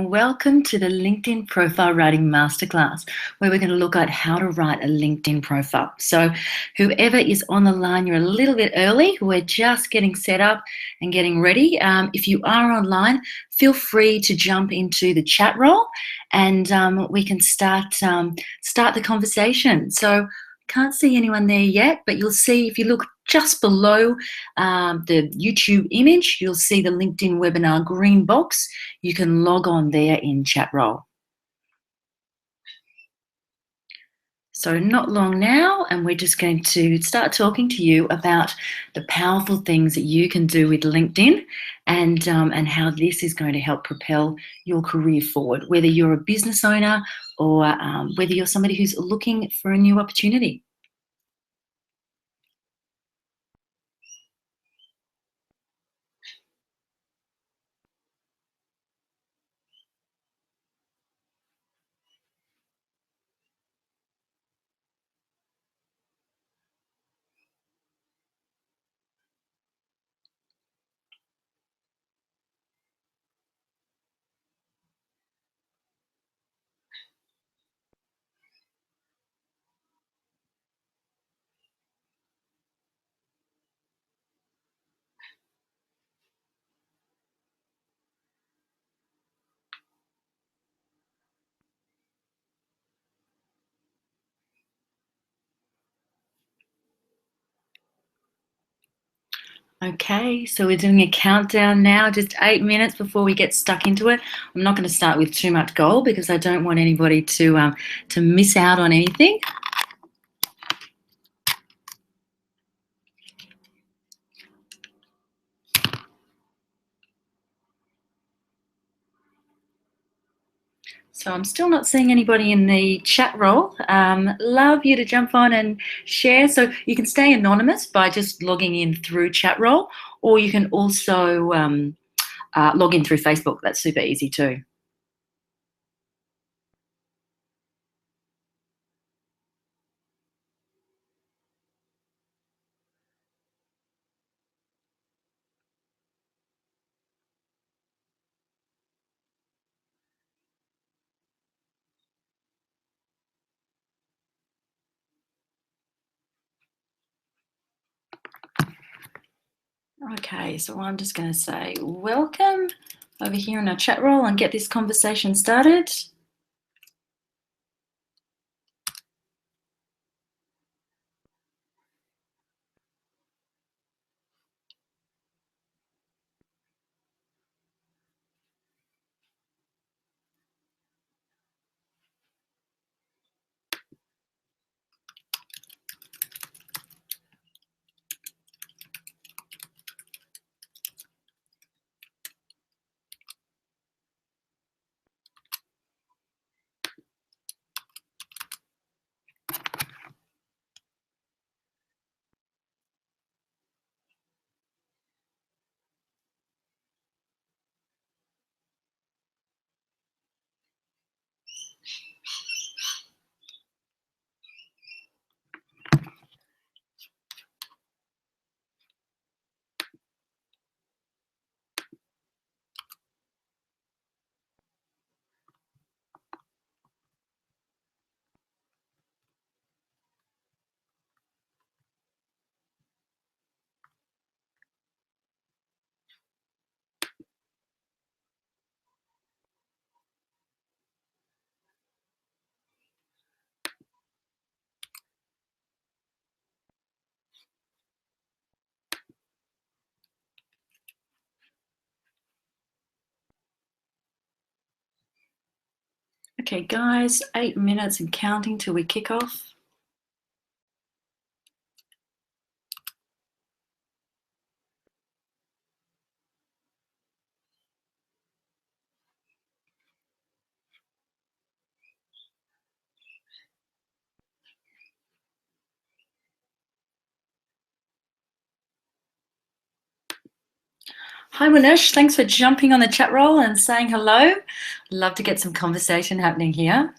Welcome to the LinkedIn Profile Writing Masterclass, where we're going to look at how to write a LinkedIn profile. So whoever is on the line, you're a little bit early. We're just getting set up and getting ready. If you are online, feel free to jump into the chat role and we can start the conversation. So can't see anyone there yet, but you'll see if you look just below the YouTube image, you'll see the LinkedIn webinar green box. You can log on there in chat role. So not long now, and we're just going to start talking to you about the powerful things that you can do with LinkedIn and how this is going to help propel your career forward, whether you're a business owner or whether you're somebody who's looking for a new opportunity. Okay, so we're doing a countdown now, just 8 minutes before we get stuck into it. I'm not going to start with too much gold because I don't want anybody to miss out on anything. So I'm still not seeing anybody in the chat role. Love you to jump on and share. So you can stay anonymous by just logging in through chat role, or you can also log in through Facebook. That's super easy too. Okay, so I'm just going to say welcome over here in our chat role and get this conversation started. Okay, guys, 8 minutes and counting till we kick off. Hi, Winesh. Thanks for jumping on the chat roll and saying hello. Love to get some conversation happening here.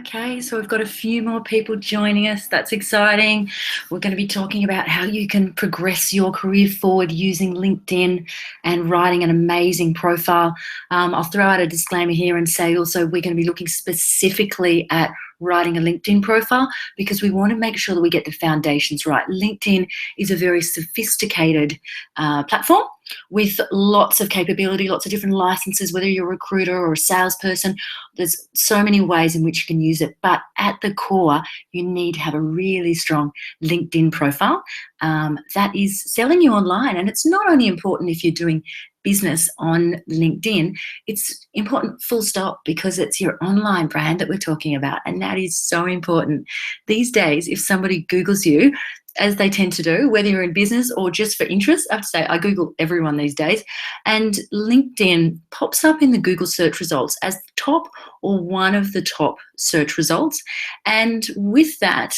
Okay, so we've got a few more people joining us. That's exciting. We're going to be talking about how you can progress your career forward using LinkedIn and writing an amazing profile. I'll throw out a disclaimer here and say also we're going to be looking specifically at writing a LinkedIn profile because we want to make sure that we get the foundations right. LinkedIn is a very sophisticated platform with lots of capability, lots of different licenses, whether you're a recruiter or a salesperson. There's so many ways in which you can use it, but at the core, you need to have a really strong LinkedIn profile that is selling you online. And it's not only important if you're doing business on LinkedIn, it's important full stop because it's your online brand that we're talking about. And that is so important. These days, if somebody Googles you, as they tend to do, whether you're in business or just for interest, I have to say I Google everyone these days, and LinkedIn pops up in the Google search results as the top or one of the top search results. And with that,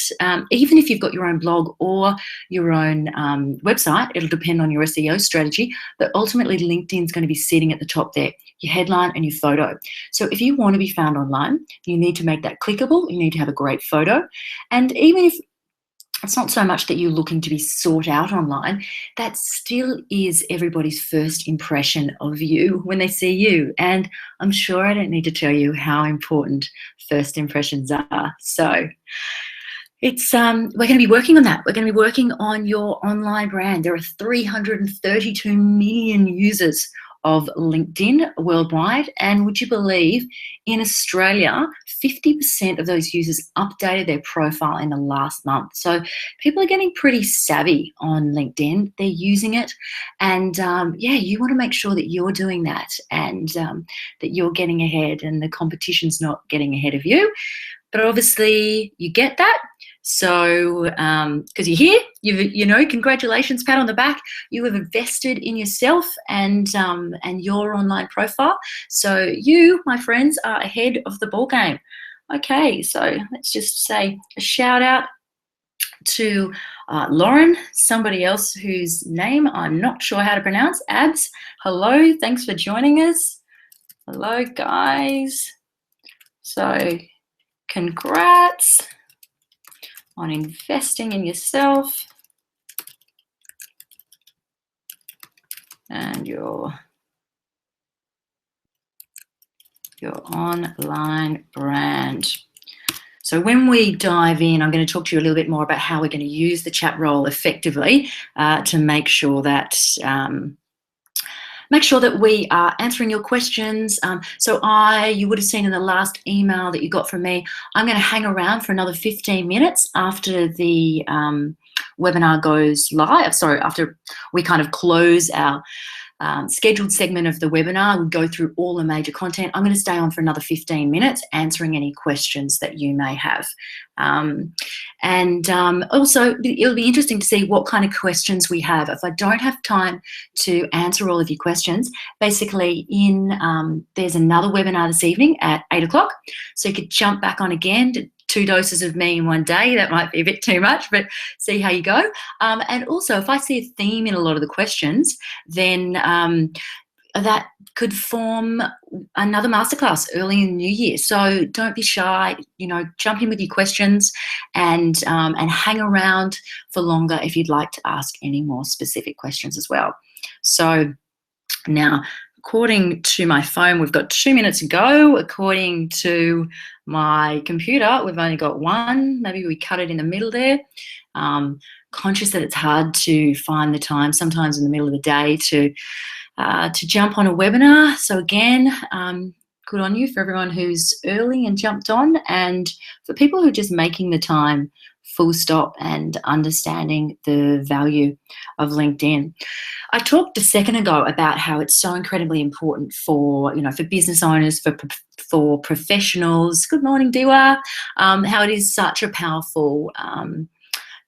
even if you've got your own blog or your own website, it'll depend on your SEO strategy, but ultimately LinkedIn's going to be sitting at the top there, your headline and your photo. So if you want to be found online, you need to make that clickable, you need to have a great photo, and even if it's not so much that you're looking to be sought out online, that still is everybody's first impression of you when they see you. And I'm sure I don't need to tell you how important first impressions are. So it's we're going to be working on that. We're going to be working on your online brand. There are 332 million users of LinkedIn worldwide. And would you believe in Australia, 50% of those users updated their profile in the last month. So people are getting pretty savvy on LinkedIn. They're using it. And you want to make sure that you're doing that and that you're getting ahead and the competition's not getting ahead of you. But obviously you get that. So, because you're here, congratulations, pat on the back. You have invested in yourself and your online profile. So you, my friends, are ahead of the ball game. Okay, so let's just say a shout out to Lauren, somebody else whose name I'm not sure how to pronounce. Abs, hello, thanks for joining us. Hello, guys. So, congrats on investing in yourself and your online brand. So when we dive in, I'm going to talk to you a little bit more about how we're going to use the chat role effectively to make sure that we are answering your questions. You would have seen in the last email that you got from me, I'm going to hang around for another 15 minutes after the webinar goes live. Sorry, after we kind of close our scheduled segment of the webinar, we'll go through all the major content. I'm going to stay on for another 15 minutes answering any questions that you may have. Also, it'll be interesting to see what kind of questions we have. If I don't have time to answer all of your questions, basically there's another webinar this evening at 8 o'clock. So you could jump back on again to 2 doses of me in one day. That might be a bit too much, but see how you go. And also, if I see a theme in a lot of the questions, then that could form another masterclass early in the new year. So don't be shy. Jump in with your questions and hang around for longer if you'd like to ask any more specific questions as well. So now, according to my phone, we've got 2 minutes to go. According to my computer, we've only got one. Maybe we cut it in the middle there. Conscious that it's hard to find the time sometimes in the middle of the day to jump on a webinar. So again, good on you for everyone who's early and jumped on, and for people who are just making the time, full stop, and understanding the value of LinkedIn. I talked a second ago about how it's so incredibly important for business owners, for professionals. Good morning, Diwa. How it is such a powerful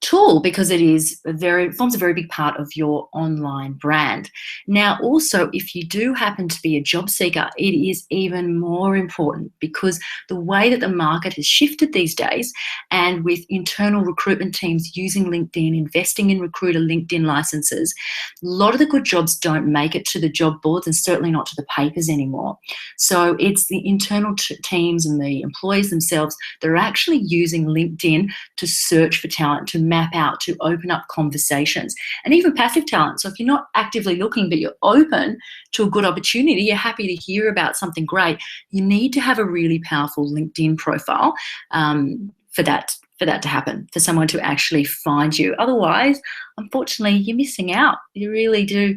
tool because it forms a very big part of your online brand. Now, also, if you do happen to be a job seeker, it is even more important because the way that the market has shifted these days, and with internal recruitment teams using LinkedIn, investing in recruiter LinkedIn licenses, a lot of the good jobs don't make it to the job boards and certainly not to the papers anymore. So it's the internal teams and the employees themselves that are actually using LinkedIn to search for talent, to map out, to open up conversations, and even passive talent. So if you're not actively looking, but you're open to a good opportunity, you're happy to hear about something great, you need to have a really powerful LinkedIn profile for that to happen, for someone to actually find you. Otherwise, unfortunately, you're missing out. You really do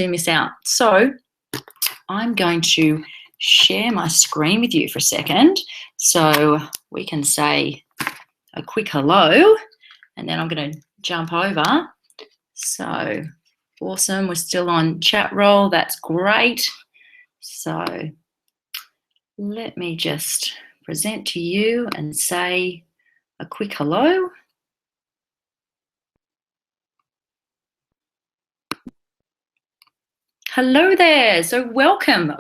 miss out. So I'm going to share my screen with you for a second so we can say a quick hello, and then I'm going to jump over. So awesome, we're still on chat roll, that's great. So let me just present to you and say a quick hello. Hello there. So welcome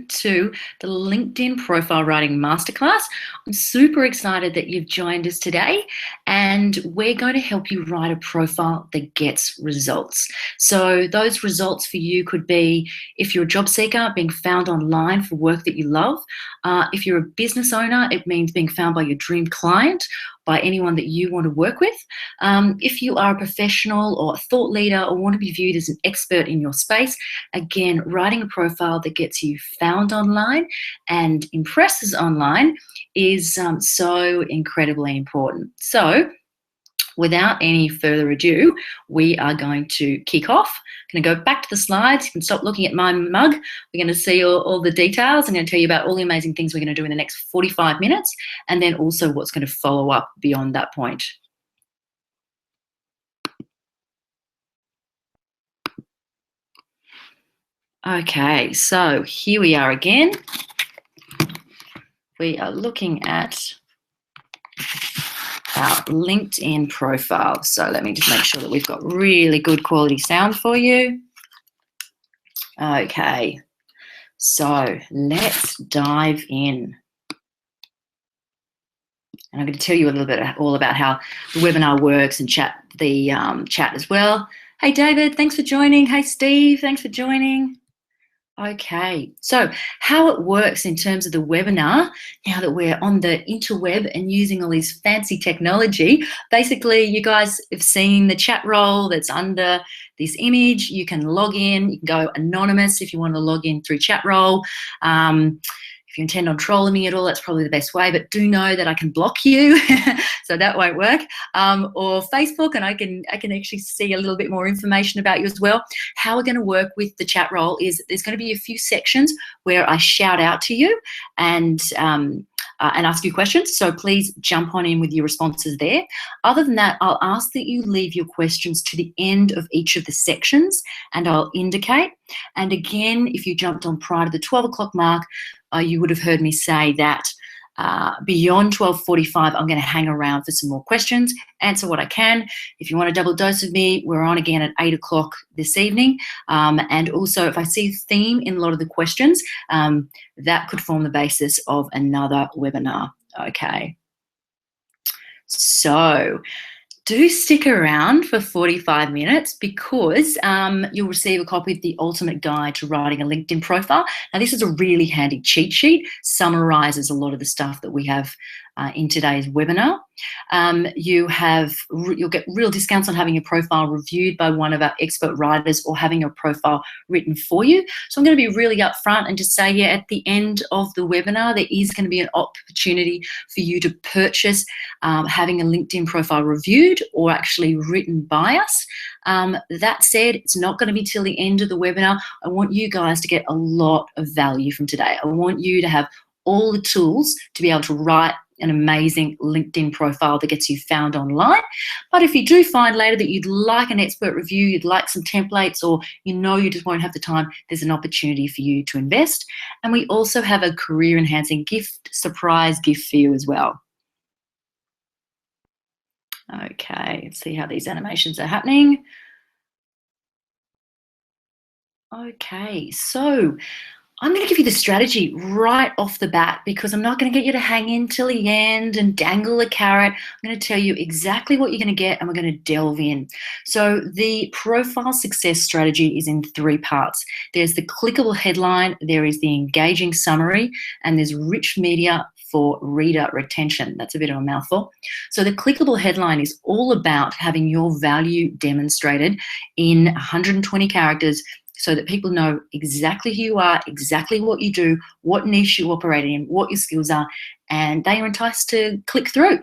to the LinkedIn Profile Writing Masterclass. I'm super excited that you've joined us today, and we're going to help you write a profile that gets results. So those results for you could be, if you're a job seeker, being found online for work that you love. If you're a business owner, it means being found by your dream client, by anyone that you want to work with. If you are a professional or a thought leader or want to be viewed as an expert in your space, again, writing a profile that gets you found online and impresses online is so incredibly important. So without any further ado, we are going to kick off. I'm going to go back to the slides. You can stop looking at my mug. We're going to see all the details. I'm going to tell you about all the amazing things we're going to do in the next 45 minutes, and then also what's going to follow up beyond that point. Okay, so here we are again. We are looking at our LinkedIn profile. So let me just make sure that we've got really good quality sound for you. Okay, so let's dive in. And I'm going to tell you a little bit all about how the webinar works and chat as well. Hey, David, thanks for joining. Hey, Steve, thanks for joining. Okay, so how it works in terms of the webinar, now that we're on the interweb and using all this fancy technology, basically you guys have seen the chat role that's under this image. You can log in, you can go anonymous if you want to log in through chat role. If you intend on trolling me at all, that's probably the best way, but do know that I can block you, so that won't work. Or Facebook, and I can actually see a little bit more information about you as well. How we're going to work with the chat role is there's going to be a few sections where I shout out to you and ask you questions, so please jump on in with your responses there. Other than that, I'll ask that you leave your questions to the end of each of the sections, and I'll indicate. And again, if you jumped on prior to the 12 o'clock mark, you would have heard me say that beyond 12:45, I'm going to hang around for some more questions, answer what I can. If you want a double dose of me, we're on again at 8 o'clock this evening. And also, if I see a theme in a lot of the questions, that could form the basis of another webinar. Okay. So do stick around for 45 minutes because you'll receive a copy of the Ultimate Guide to Writing a LinkedIn Profile. Now, this is a really handy cheat sheet, summarizes a lot of the stuff that we have in today's webinar. You'll get real discounts on having your profile reviewed by one of our expert writers or having your profile written for you. So I'm going to be really upfront and just say, yeah, at the end of the webinar, there is going to be an opportunity for you to purchase having a LinkedIn profile reviewed or actually written by us. That said, it's not going to be till the end of the webinar. I want you guys to get a lot of value from today. I want you to have all the tools to be able to write an amazing LinkedIn profile that gets you found online. But if you do find later that you'd like an expert review, you'd like some templates, or you just won't have the time, there's an opportunity for you to invest. And we also have a career enhancing surprise gift for you as well. Okay, let's see how these animations are happening. Okay, so I'm going to give you the strategy right off the bat because I'm not going to get you to hang in till the end and dangle a carrot. I'm going to tell you exactly what you're going to get and we're going to delve in. So, the profile success strategy is in three parts. There's the clickable headline, there is the engaging summary, and there's rich media for reader retention. That's a bit of a mouthful. So, the clickable headline is all about having your value demonstrated in 120 characters so that people know exactly who you are, exactly what you do, what niche you operate in, what your skills are, and they are enticed to click through.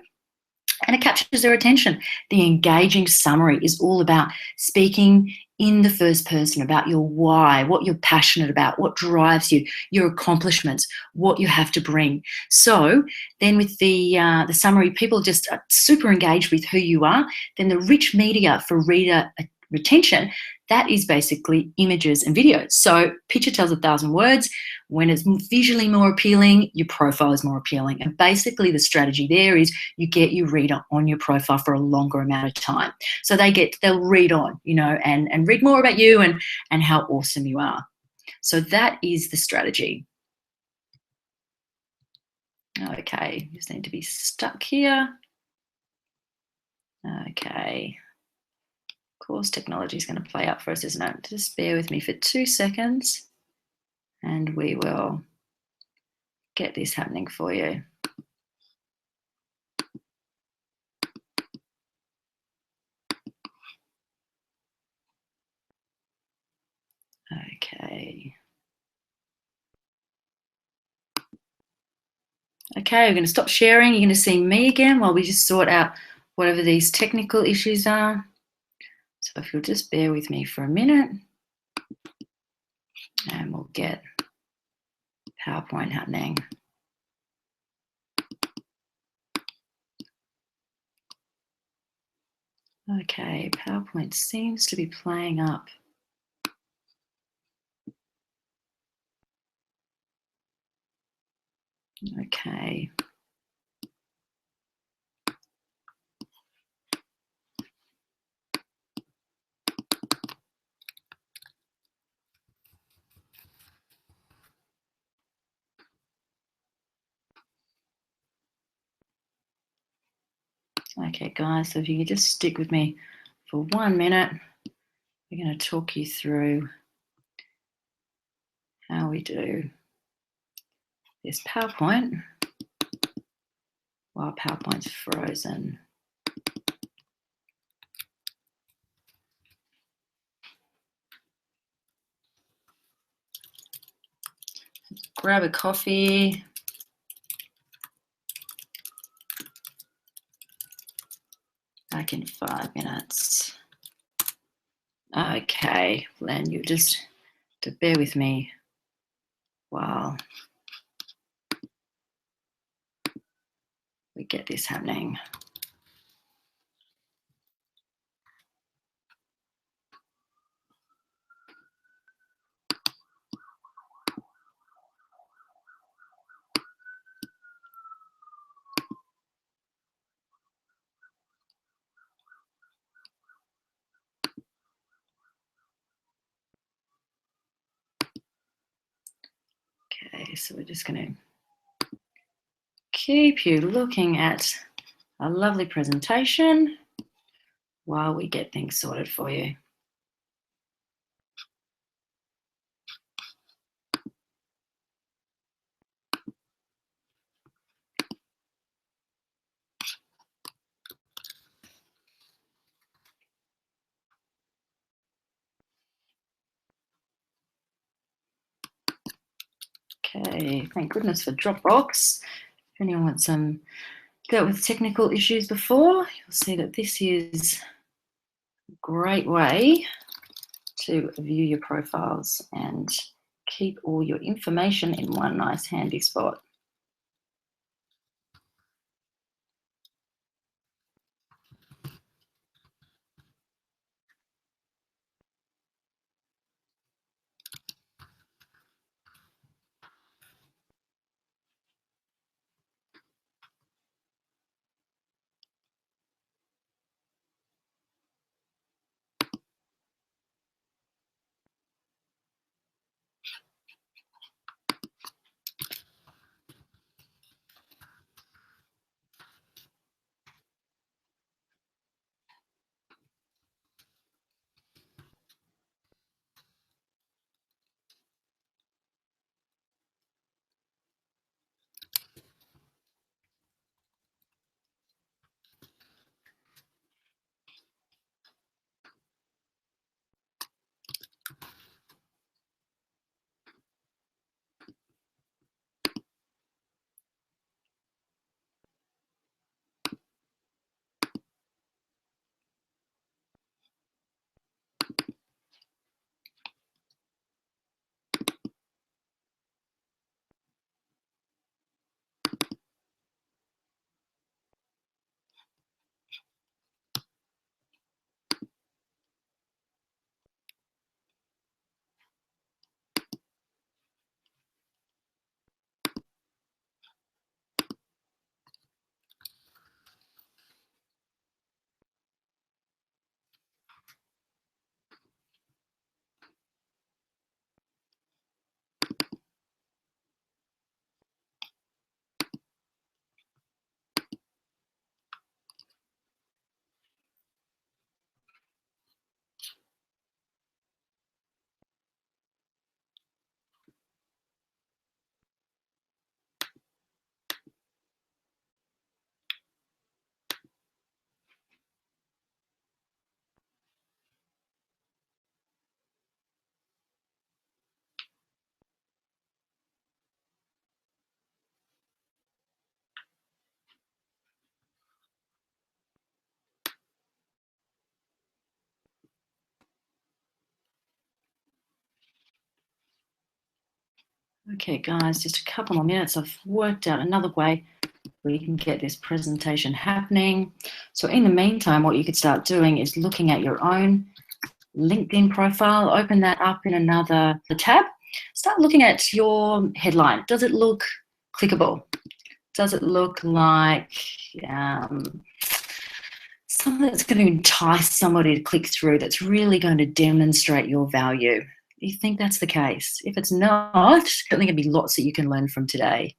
And it captures their attention. The engaging summary is all about speaking in the first person about your why, what you're passionate about, what drives you, your accomplishments, what you have to bring. So then, with the summary, people just are super engaged with who you are. Then the rich media for reader retention, that is basically images and videos. So picture tells 1,000 words. When it's visually more appealing, your profile is more appealing. And basically the strategy there is you get your reader on your profile for a longer amount of time. So they'll read on, and read more about you and how awesome you are. So that is the strategy. Okay, just need to be stuck here. Okay. Of course, technology is going to play up for us, isn't it? Just bear with me for 2 seconds and we will get this happening for you. Okay. Okay, we're going to stop sharing. You're going to see me again while we just sort out whatever these technical issues are. So if you'll just bear with me for a minute and we'll get PowerPoint happening. Okay, PowerPoint seems to be playing up. Okay. Okay, guys, so if you could just stick with me for 1 minute, we're going to talk you through how we do this PowerPoint while PowerPoint's frozen. Grab a coffee. Back in 5 minutes. Okay, Len, you just to bear with me while we get this happening. Okay, so we're just going to keep you looking at a lovely presentation while we get things sorted for you. Okay, thank goodness for Dropbox. If anyone wants dealt with technical issues before, you'll see that this is a great way to view your profiles and keep all your information in one nice handy spot. Okay, guys, just a couple more minutes. I've worked out another way we can get this presentation happening. So in the meantime, what you could start doing is looking at your own LinkedIn profile. Open that up in another tab. Start looking at your headline. Does it look clickable? Does it look like something that's going to entice somebody to click through, that's really going to demonstrate your value? Do you think that's the case? If it's not, I think there's going to be lots that you can learn from today.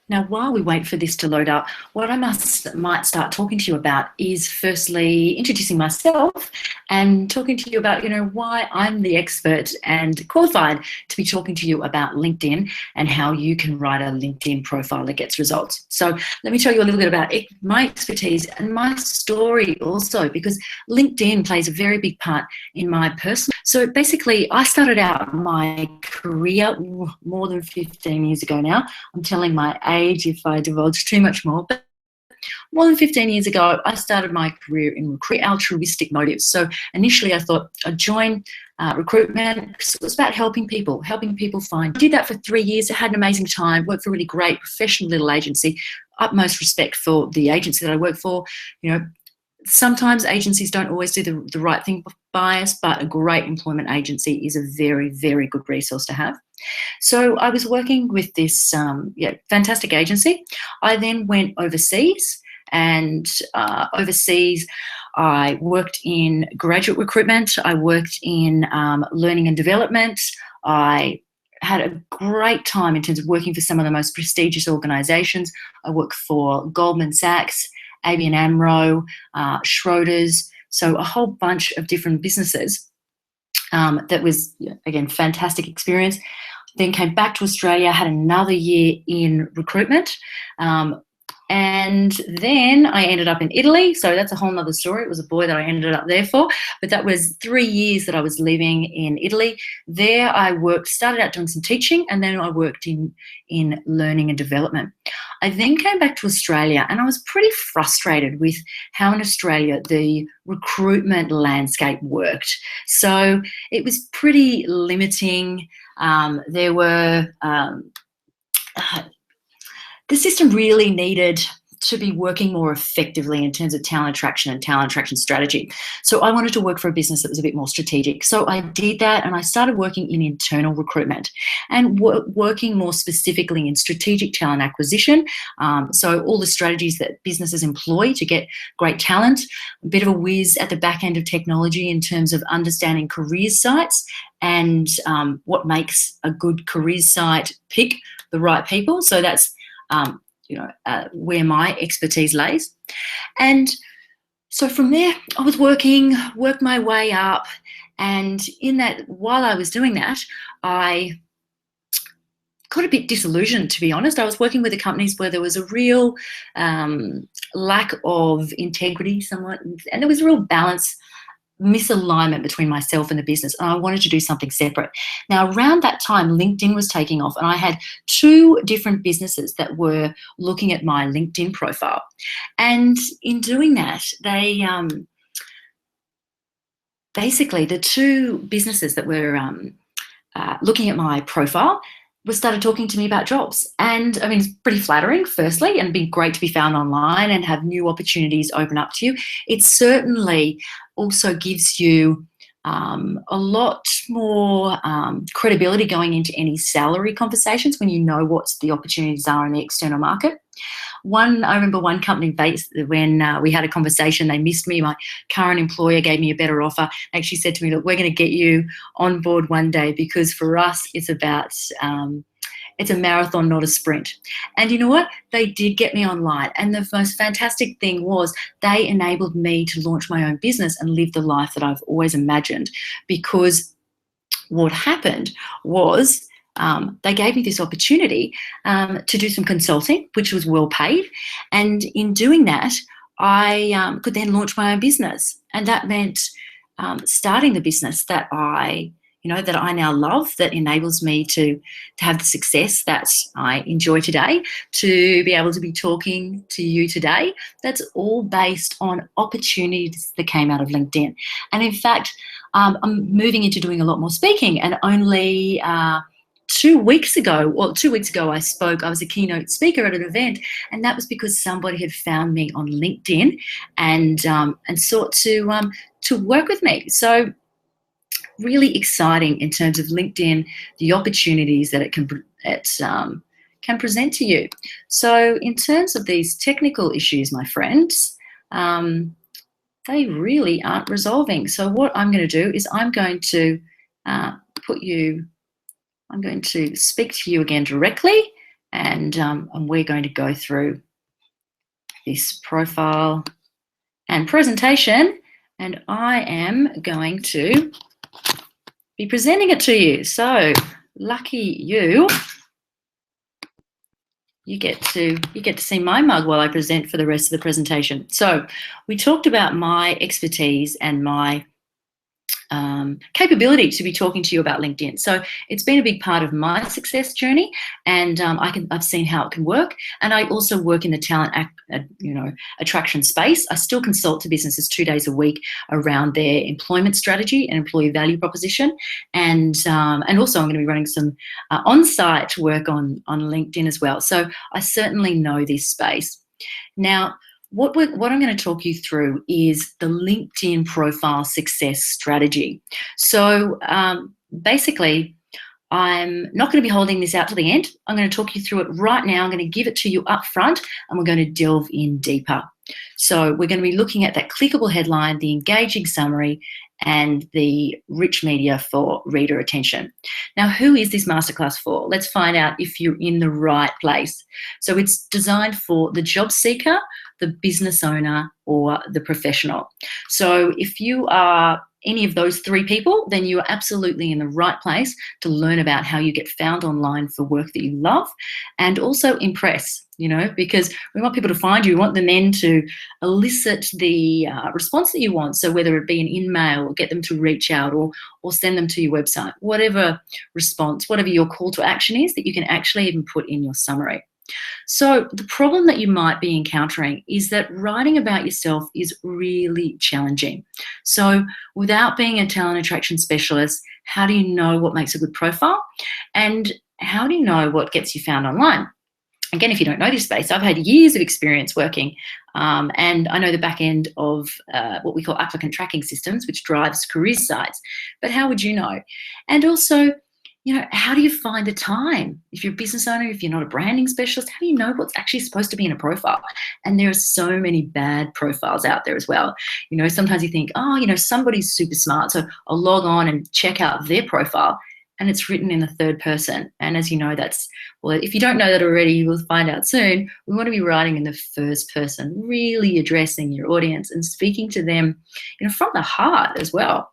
Now, while we wait for this to load up, what I might start talking to you about is firstly introducing myself and talking to you about, why I'm the expert and qualified to be talking to you about LinkedIn and how you can write a LinkedIn profile that gets results. So let me tell you a little bit about my expertise and my story also, because LinkedIn plays a very big part in my personal. So basically, I started out my career more than 15 years ago now. I'm telling my age if I divulge too much more, but more than 15 years ago, I started my career in altruistic motives. So initially I thought I'd join recruitment because it was about helping people find. I did that for 3 years. I had an amazing time, worked for a really great professional little agency. Utmost respect for the agency that I work for. Sometimes agencies don't always do the right thing by us, but a great employment agency is a very, very good resource to have. So I was working with this fantastic agency. I then went overseas, and overseas I worked in graduate recruitment. I worked in learning and development. I had a great time in terms of working for some of the most prestigious organisations. I worked for Goldman Sachs, ABN AMRO, Schroders, so a whole bunch of different businesses. That was, again, fantastic experience. Then came back to Australia, had another year in recruitment. And then I ended up in Italy. So that's a whole nother story. It was a boy that I ended up there for. But that was 3 years that I was living in Italy. There I started out doing some teaching, and then I worked in learning and development. I then came back to Australia, and I was pretty frustrated with how in Australia the recruitment landscape worked. So it was pretty limiting. There were the system really needed to be working more effectively in terms of talent attraction and talent attraction strategy. So I wanted to work for a business that was a bit more strategic. So I did that, and I started working in internal recruitment and working more specifically in strategic talent acquisition. So all the strategies that businesses employ to get great talent, a bit of a whiz at the back end of technology in terms of understanding careers sites and what makes a good careers site pick the right people. So that's where my expertise lays. And so from there, I was worked my way up. And in that, while I was doing that, I got a bit disillusioned, to be honest. I was working with the companies where there was a real lack of integrity somewhat, and there was a real misalignment between myself and the business, and I wanted to do something separate. Now, around that time, LinkedIn was taking off, and I had 2 different businesses that were looking at my LinkedIn profile. And in doing that, they basically, the 2 businesses that were looking at my profile, was started talking to me about jobs. And I mean, it's pretty flattering, firstly, and it'd be great to be found online and have new opportunities open up to you. It certainly also gives you a lot more credibility going into any salary conversations when you know what the opportunities are in the external market. I remember one company based when we had a conversation, they missed me. My current employer gave me a better offer. They actually said to me, look, we're going to get you on board one day, because for us, it's a marathon, not a sprint. And you know what? They did get me online. And the most fantastic thing was they enabled me to launch my own business and live the life that I've always imagined. Because what happened was they gave me this opportunity to do some consulting, which was well paid. And in doing that, I could then launch my own business. And that meant starting the business that I now love, that enables me to have the success that I enjoy today, to be able to be talking to you today. That's all based on opportunities that came out of LinkedIn. And in fact, I'm moving into doing a lot more speaking, and only 2 weeks ago, I was a keynote speaker at an event, and that was because somebody had found me on LinkedIn and sought to work with me. So really exciting in terms of LinkedIn, the opportunities that it can present to you. So in terms of these technical issues, my friends, they really aren't resolving. So what I'm going to do is I'm going to speak to you again directly, and we're going to go through this profile and presentation, and I am going to be presenting it to you. So lucky you. You get to see my mug while I present for the rest of the presentation. So we talked about my expertise and my capability to be talking to you about LinkedIn. So it's been a big part of my success journey, and I've seen how it can work. And I also work in the talent attraction space. I still consult to businesses 2 days a week around their employment strategy and employee value proposition. And also I'm going to be running some on-site work on LinkedIn as well. So I certainly know this space. Now, what I'm going to talk you through is the LinkedIn profile success strategy. So basically, I'm not going to be holding this out to the end. I'm going to talk you through it right now. I'm going to give it to you up front, and we're going to delve in deeper. So we're going to be looking at that clickable headline, the engaging summary, and the rich media for reader attention. Now, who is this masterclass for? Let's find out if you're in the right place. So it's designed for the job seeker, the business owner, or the professional. So if you are any of those three people, then you are absolutely in the right place to learn about how you get found online for work that you love, and also impress, because we want people to find you. We want them then to elicit the response that you want. So whether it be an email, or get them to reach out, or send them to your website, whatever response, whatever your call to action is, that you can actually even put in your summary. So the problem that you might be encountering is that writing about yourself is really challenging. So without being a talent attraction specialist, how do you know what makes a good profile? And how do you know what gets you found online? Again, if you don't know this space, I've had years of experience working, and I know the back end of what we call applicant tracking systems, which drives career sites. But how would you know? And also, how do you find the time? If you're a business owner, if you're not a branding specialist, how do you know what's actually supposed to be in a profile? And there are so many bad profiles out there as well. Sometimes you think, somebody's super smart, so I'll log on and check out their profile, and it's written in the third person. And as you know, if you don't know that already, you will find out soon. We want to be writing in the first person, really addressing your audience and speaking to them, from the heart as well.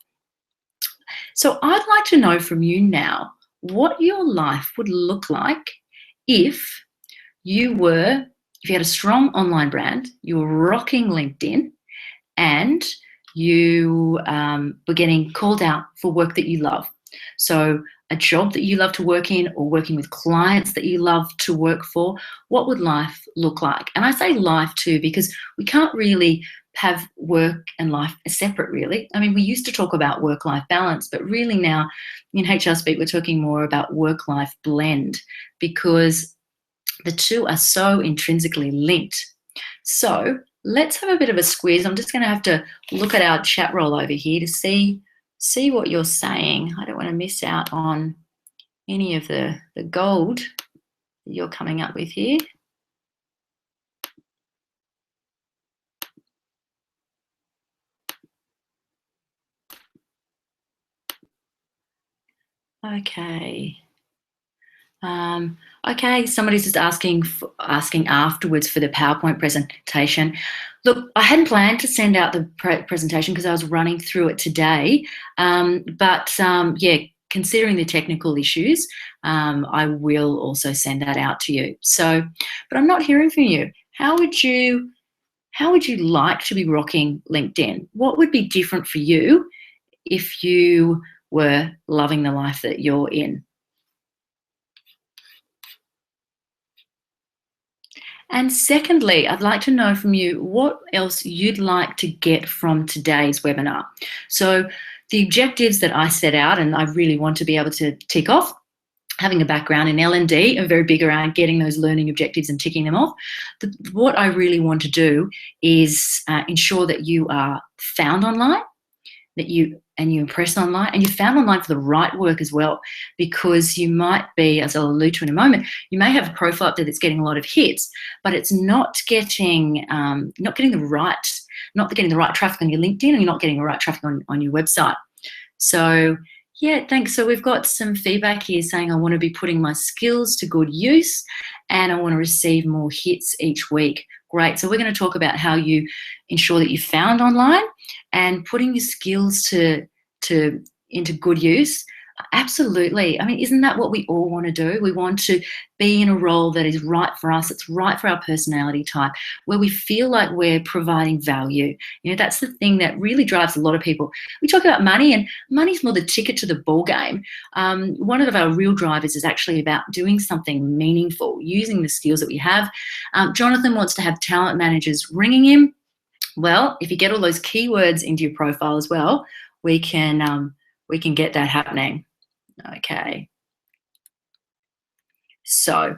So I'd like to know from you now what your life would look like if you had a strong online brand, you were rocking LinkedIn, and you were getting called out for work that you love. So a job that you love to work in, or working with clients that you love to work for. What would life look like? And I say life too, because we can't really have work and life as separate, really. I mean, we used to talk about work-life balance, but really now in HR speak, we're talking more about work-life blend because the two are so intrinsically linked. So let's have a bit of a squeeze. I'm just going to have to look at our chat roll over here to see what you're saying. I don't want to miss out on any of the gold that you're coming up with here. Okay. Okay, somebody's just asking afterwards for the PowerPoint presentation. Look, I hadn't planned to send out the presentation because I was running through it today. Yeah, considering the technical issues, I will also send that out to you. So, but I'm not hearing from you. How would you like to be rocking LinkedIn? What would be different for you if you were loving the life that you're in? And secondly, I'd like to know from you what else you'd like to get from today's webinar. So the objectives that I set out, and I really want to be able to tick off, having a background in L&D, I'm very big around getting those learning objectives and ticking them off. What I really want to do is ensure that you are found online, that you impress online, and you're found online for the right work as well, because you might be, as I'll allude to in a moment, you may have a profile up there that's getting a lot of hits, but it's not getting the right traffic on your LinkedIn, and you're not getting the right traffic on your website. So yeah, thanks. So we've got some feedback here saying I want to be putting my skills to good use and I want to receive more hits each week. Great. So we're going to talk about how you ensure that you're found online and putting your skills into good use. Absolutely. I mean, isn't that what we all want to do? We want to be in a role that is right for us, it's right for our personality type, where we feel like we're providing value. You know, that's the thing that really drives a lot of people. We talk about money, and money's more the ticket to the ball game. One of our real drivers is actually about doing something meaningful, using the skills that we have. Jonathan wants to have talent managers ringing him. Well, if you get all those keywords into your profile as well, we can get that happening. Okay. So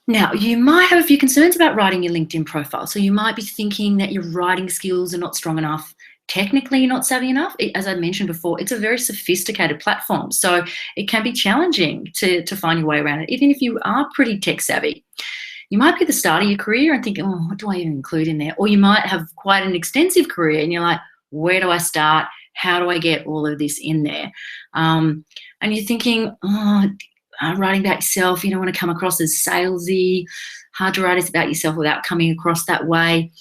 now you might have a few concerns about writing your LinkedIn profile. So you might be thinking that your writing skills are not strong enough. Technically, you're not savvy enough. As I mentioned before, it's a very sophisticated platform. So it can be challenging to find your way around it, even if you are pretty tech savvy. You might be at the start of your career and thinking, oh, what do I even include in there? Or you might have quite an extensive career and you're like, where do I start? How do I get all of this in there? And you're thinking, writing about yourself, you don't want to come across as salesy, hard to write about yourself without coming across that way.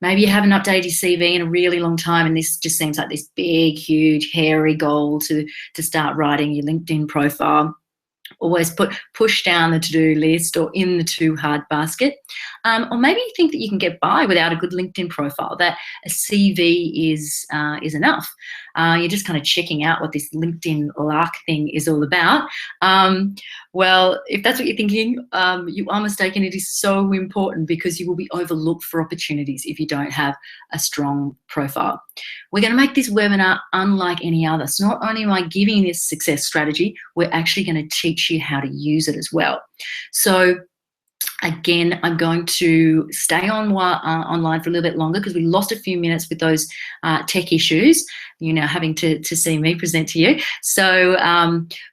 Maybe you haven't updated your CV in a really long time and this just seems like this big, huge, hairy goal to start writing your LinkedIn profile. Always push down the to-do list or in the too hard basket. Or maybe you think that you can get by without a good LinkedIn profile, that a CV is enough. You're just kind of checking out what this LinkedIn lark thing is all about. Well, if that's what you're thinking, you are mistaken. It is so important because you will be overlooked for opportunities if you don't have a strong profile. We're going to make this webinar unlike any other. So not only am I giving you this success strategy, we're actually going to teach you how to use it as well. So again, I'm going to stay online for a little bit longer because we lost a few minutes with those tech issues, you know, having to see me present to you. So,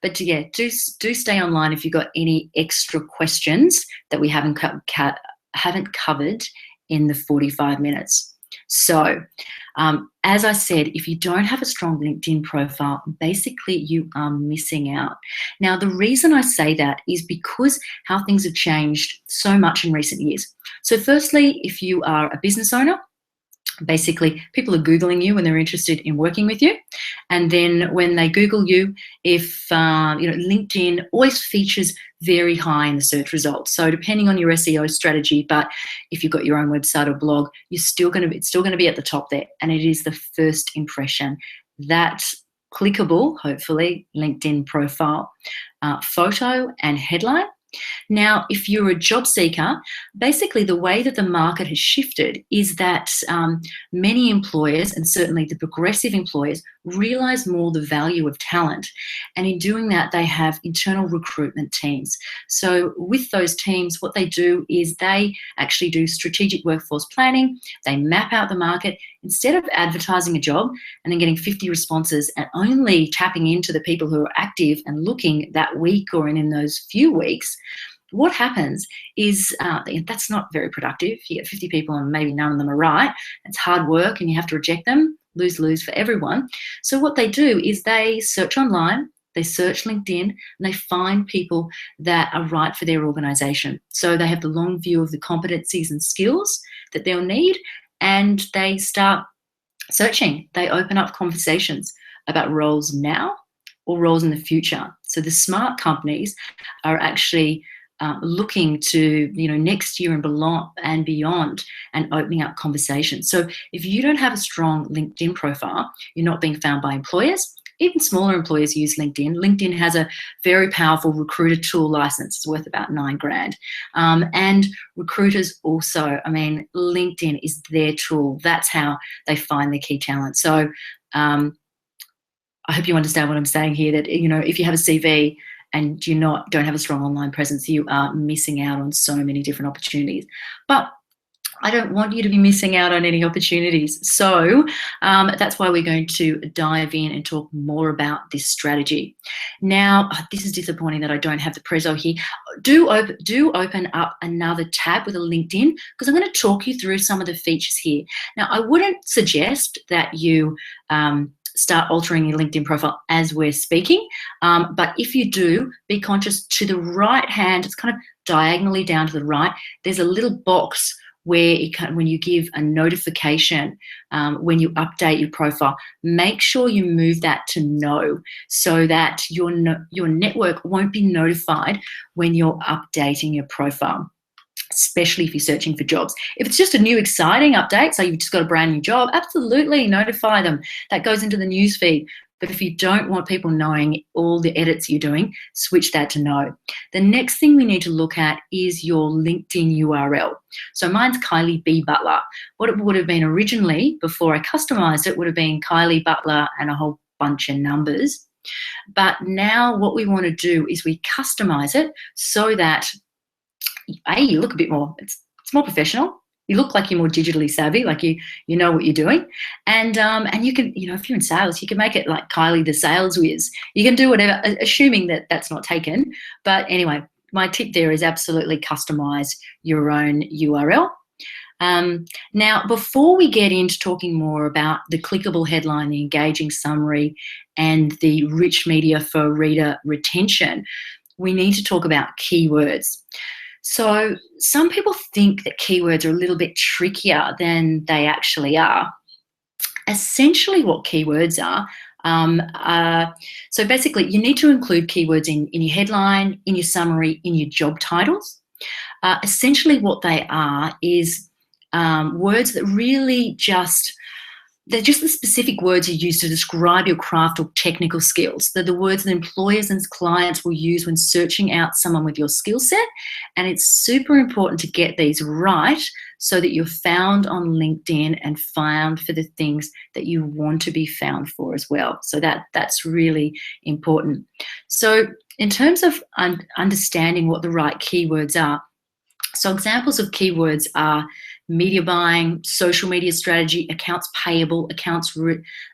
but yeah, do stay online if you've got any extra questions that we haven't covered in the 45 minutes. So, as I said, if you don't have a strong LinkedIn profile, basically you are missing out. Now, the reason I say that is because how things have changed so much in recent years. So firstly, if you are a business owner, basically people are Googling you when they're interested in working with you. And then when they Google you, if LinkedIn always features very high in the search results. So depending on your SEO strategy, but if you've got your own website or blog, it's still going to be at the top there. And it is the first impression. That clickable, hopefully, LinkedIn profile, photo and headline Now, if you're a job seeker, basically the way that the market has shifted is that many employers, and certainly the progressive employers, realize more the value of talent. And in doing that, they have internal recruitment teams. So with those teams, what they do is they actually do strategic workforce planning. They map out the market. Instead of advertising a job and then getting 50 responses and only tapping into the people who are active and looking that week or in those few weeks, what happens is that's not very productive. You get 50 people and maybe none of them are right. It's hard work and you have to reject them, lose for everyone. So what they do is they search online, they search LinkedIn, and they find people that are right for their organization. So they have the long view of the competencies and skills that they'll need, and they start searching. They open up conversations about roles now or roles in the future. So the smart companies are actually looking to, next year and beyond, and opening up conversations. So if you don't have a strong LinkedIn profile, you're not being found by employers. Even smaller employers use LinkedIn. LinkedIn has a very powerful recruiter tool license. It's worth about $9,000. And recruiters also, LinkedIn is their tool. That's how they find their key talent. So I hope you understand what I'm saying here, that, if you have a CV and you don't have a strong online presence, you are missing out on so many different opportunities. But I don't want you to be missing out on any opportunities. So that's why we're going to dive in and talk more about this strategy. Now, this is disappointing that I don't have the prezzo here. Do open up another tab with a LinkedIn, because I'm going to talk you through some of the features here. Now, I wouldn't suggest that you start altering your LinkedIn profile as we're speaking. But if you do, be conscious to the right hand, it's kind of diagonally down to the right, there's a little box where when you give a notification, when you update your profile, make sure you move that to no, so that your network won't be notified when you're updating your profile, especially if you're searching for jobs. If it's just a new exciting update, so you've just got a brand new job, absolutely notify them. That goes into the news feed. But if you don't want people knowing all the edits you're doing, switch that to no. The next thing we need to look at is your LinkedIn URL. So mine's Kylie B. Butler. What it would have been originally, before I customized it, would have been Kylie Butler and a whole bunch of numbers. But now what we want to do is we customize it so that you look a bit more, it's more professional. You look like you're more digitally savvy, like you know what you're doing. And you can, if you're in sales, you can make it like Kylie the Sales Whiz. You can do whatever, assuming that that's not taken. But anyway, my tip there is absolutely customize your own URL. Now, before we get into talking more about the clickable headline, the engaging summary, and the rich media for reader retention, we need to talk about keywords. So some people think that keywords are a little bit trickier than they actually are. Essentially what keywords are, so basically you need to include keywords in your headline, in your summary, in your job titles. Essentially what they are is words that really they're just the specific words you use to describe your craft or technical skills. They're the words that employers and clients will use when searching out someone with your skill set. And it's super important to get these right so that you're found on LinkedIn and found for the things that you want to be found for as well. So that's really important. So in terms of understanding what the right keywords are, so examples of keywords are media buying, social media strategy, accounts payable, accounts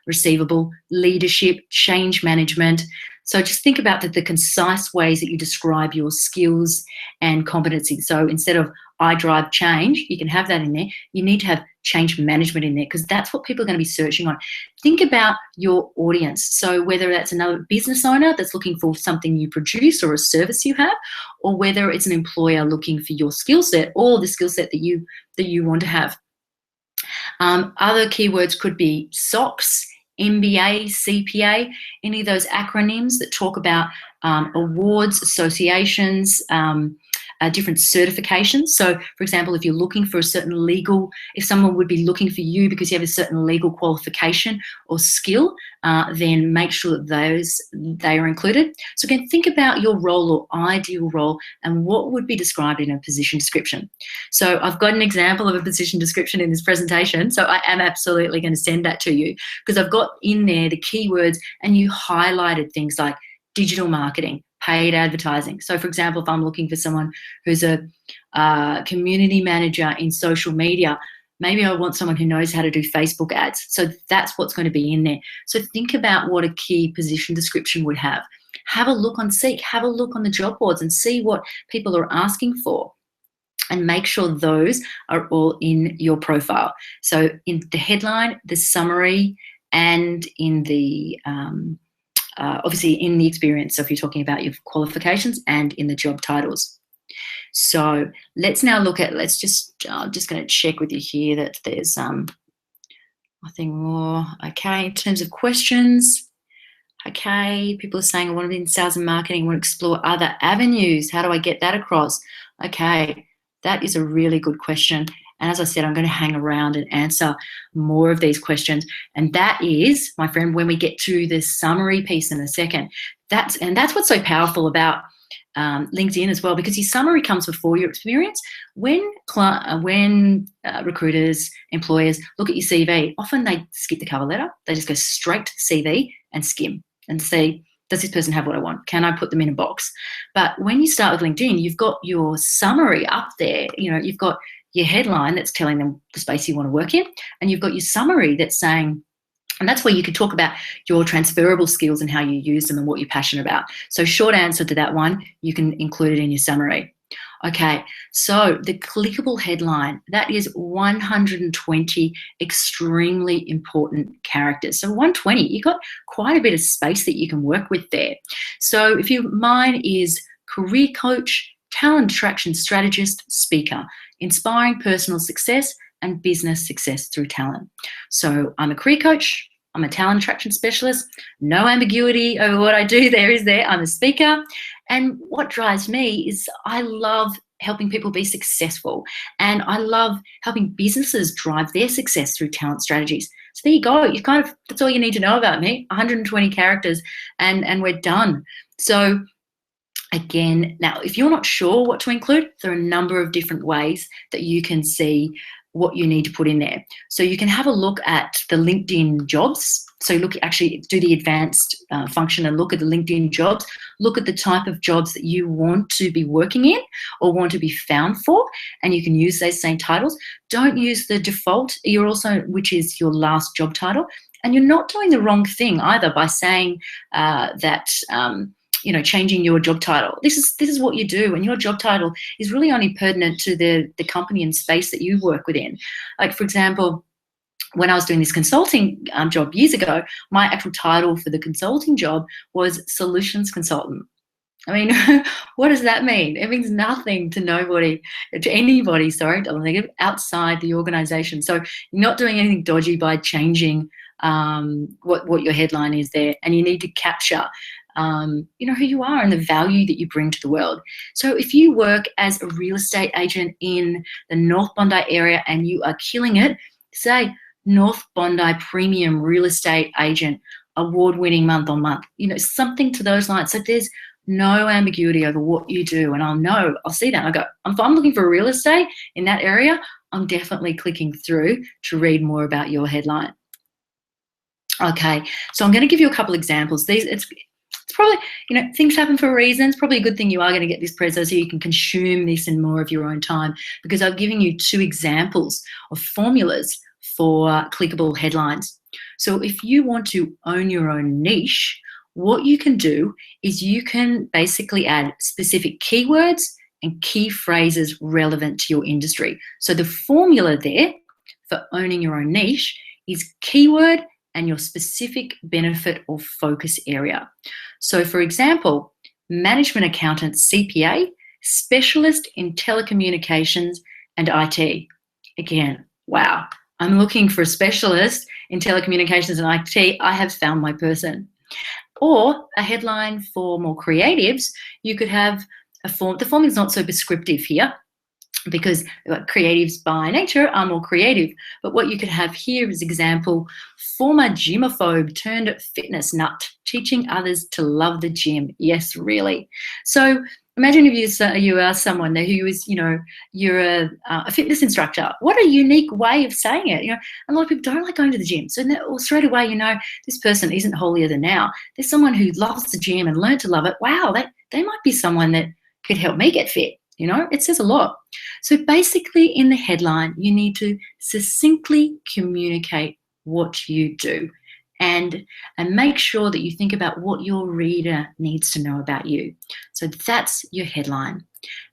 receivable, leadership, change management. So just think about the concise ways that you describe your skills and competencies. So instead of I drive change, you can have that in there. You need to have change management in there, because that's what people are going to be searching on. Think about your audience. So whether that's another business owner that's looking for something you produce or a service you have, or whether it's an employer looking for your skill set or the skill set that you want to have. Other keywords could be SOX, MBA, CPA, any of those acronyms that talk about awards, associations, different certifications. So, for example, if you're looking for a certain legal, if someone would be looking for you because you have a certain legal qualification or skill, then make sure that they are included. So again, think about your role or ideal role and what would be described in a position description. So I've got an example of a position description in this presentation, so I am absolutely going to send that to you because I've got in there the keywords and you highlighted things like digital marketing, paid advertising. So for example, if I'm looking for someone who's a community manager in social media, maybe I want someone who knows how to do Facebook ads. So that's what's going to be in there. So think about what a key position description would have. Have a look on Seek, have a look on the job boards and see what people are asking for. And make sure those are all in your profile. So in the headline, the summary, and in the obviously in the experience, so if you're talking about your qualifications, and in the job titles. So let's now look at, I'm just going to check with you here that there's nothing more. Okay, in terms of questions, okay, people are saying I want to be in sales and marketing, I want to explore other avenues. How do I get that across? Okay, that is a really good question. And as I said, I'm going to hang around and answer more of these questions. And that is, my friend, when we get to the summary piece in a second. That's what's so powerful about LinkedIn as well, because your summary comes before your experience. When recruiters, employers look at your CV, often they skip the cover letter. They just go straight to the CV and skim and see, does this person have what I want? Can I put them in a box? But when you start with LinkedIn, you've got your summary up there. You know, you've got your headline that's telling them the space you want to work in, and you've got your summary that's saying, and that's where you could talk about your transferable skills and how you use them and what you're passionate about. So short answer to that one, you can include it in your summary. Okay, so the clickable headline, that is 120 extremely important characters. So 120, you've got quite a bit of space that you can work with there. So mine is career coach, talent attraction strategist, speaker, inspiring personal success and business success through talent. So I'm a career coach, I'm a talent attraction specialist, no ambiguity over what I do there is there. I'm a speaker. And what drives me is I love helping people be successful. And I love helping businesses drive their success through talent strategies. So there you go. That's all you need to know about me. 120 characters and we're done. So again, now, if you're not sure what to include, there are a number of different ways that you can see what you need to put in there. So you can have a look at the LinkedIn jobs. So actually do the advanced function and look at the LinkedIn jobs. Look at the type of jobs that you want to be working in or want to be found for, and you can use those same titles. Don't use the default, which is your last job title. And you're not doing the wrong thing either by saying changing your job title. This is what you do, and your job title is really only pertinent to the company and space that you work within. Like, for example, when I was doing this consulting job years ago, my actual title for the consulting job was solutions consultant. I mean, what does that mean? It means nothing to anybody, outside the organization. So you're not doing anything dodgy by changing what your headline is there, and you need to capture who you are and the value that you bring to the world. So if you work as a real estate agent in the North Bondi area and you are killing it, say North Bondi Premium Real Estate Agent, award-winning month on month, something to those lines. So there's no ambiguity over what you do, and I'll see that. I go, if I'm looking for real estate in that area, I'm definitely clicking through to read more about your headline. Okay, so I'm going to give you a couple examples. It's probably, things happen for a reason. It's probably a good thing you are going to get this preso so you can consume this in more of your own time, because I've given you 2 examples of formulas for clickable headlines. So if you want to own your own niche, what you can do is you can basically add specific keywords and key phrases relevant to your industry. So the formula there for owning your own niche is keyword and your specific benefit or focus area. So for example, management accountant CPA, specialist in telecommunications and IT. Again, wow, I'm looking for a specialist in telecommunications and IT. I have found my person. Or a headline for more creatives, you could have a form. The form is not so prescriptive here, because creatives by nature are more creative. But what you could have here is example, former gymophobe turned fitness nut, teaching others to love the gym. Yes, really. So imagine if you are someone who is, you're a fitness instructor. What a unique way of saying it. A lot of people don't like going to the gym. So straight away, this person isn't holier than thou. There's someone who loves the gym and learned to love it. Wow, they might be someone that could help me get fit. It says a lot. So basically in the headline, you need to succinctly communicate what you do and make sure that you think about what your reader needs to know about you. So that's your headline.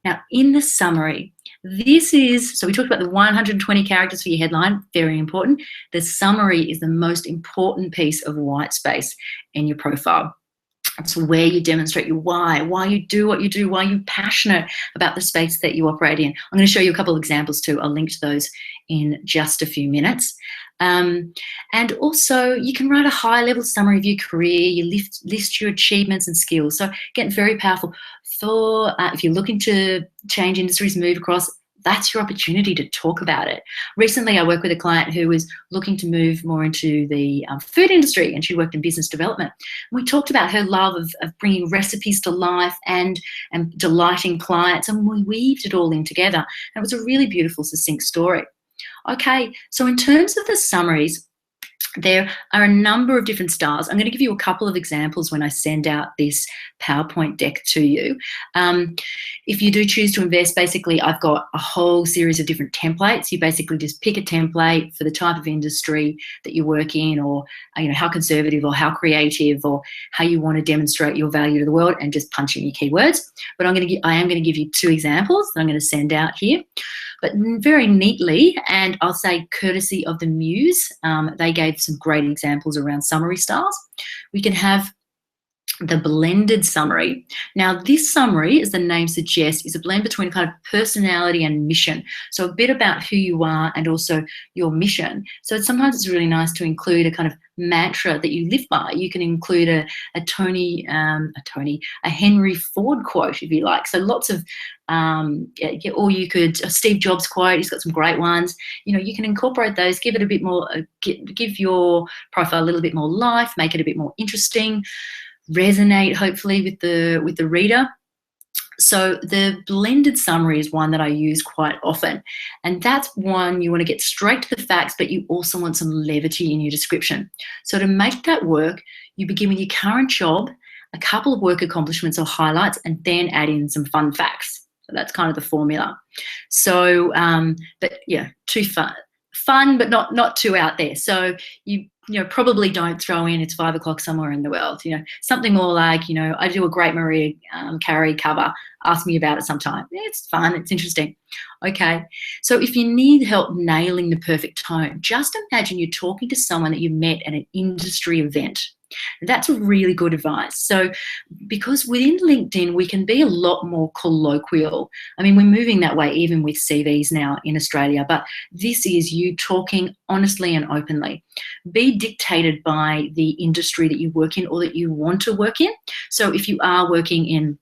Now in the summary, so we talked about the 120 characters for your headline, very important. The summary is the most important piece of white space in your profile. It's where you demonstrate your why you do what you do, why you're passionate about the space that you operate in. I'm going to show you a couple of examples too. I'll link to those in just a few minutes. And also you can write a high-level summary of your career. You list your achievements and skills. So again, very powerful. If you're looking to change industries, move across, that's your opportunity to talk about it. Recently, I worked with a client who was looking to move more into the food industry, and she worked in business development. We talked about her love of bringing recipes to life and delighting clients, and we weaved it all in together. And it was a really beautiful, succinct story. Okay, so in terms of the summaries, there are a number of different styles. I'm going to give you a couple of examples when I send out this PowerPoint deck to you. If you do choose to invest, basically I've got a whole series of different templates. You basically just pick a template for the type of industry that you work in, or how conservative or how creative or how you want to demonstrate your value to the world, and just punch in your keywords. But I am going to give you 2 examples that I'm going to send out here. But very neatly, and I'll say courtesy of the Muse, they gave some great examples around summary styles. We can have the blended summary. Now, this summary, as the name suggests, is a blend between kind of personality and mission. So a bit about who you are and also your mission. So sometimes it's really nice to include a kind of mantra that you live by. You can include a Henry Ford quote, if you like. So lots of, or you could, a Steve Jobs quote, he's got some great ones. You can incorporate those, give it a bit more, give your profile a little bit more life, make it a bit more interesting, resonate hopefully with the reader. So the blended summary is one that I use quite often, and that's one you want to get straight to the facts, but you also want some levity in your description. So to make that work, you begin with your current job, a couple of work accomplishments or highlights, and then add in some fun facts. So that's kind of the formula. So but yeah, too fun but not too out there. So you probably don't throw in it's 5 o'clock somewhere in the world. Something more like, I do a great Maria Carey cover. Ask me about it sometime. It's fun. It's interesting. Okay. So if you need help nailing the perfect tone, just imagine you're talking to someone that you met at an industry event. That's really good advice. So because within LinkedIn, we can be a lot more colloquial. I mean, we're moving that way even with CVs now in Australia, but this is you talking honestly and openly. Be dictated by the industry that you work in or that you want to work in. So if you are working in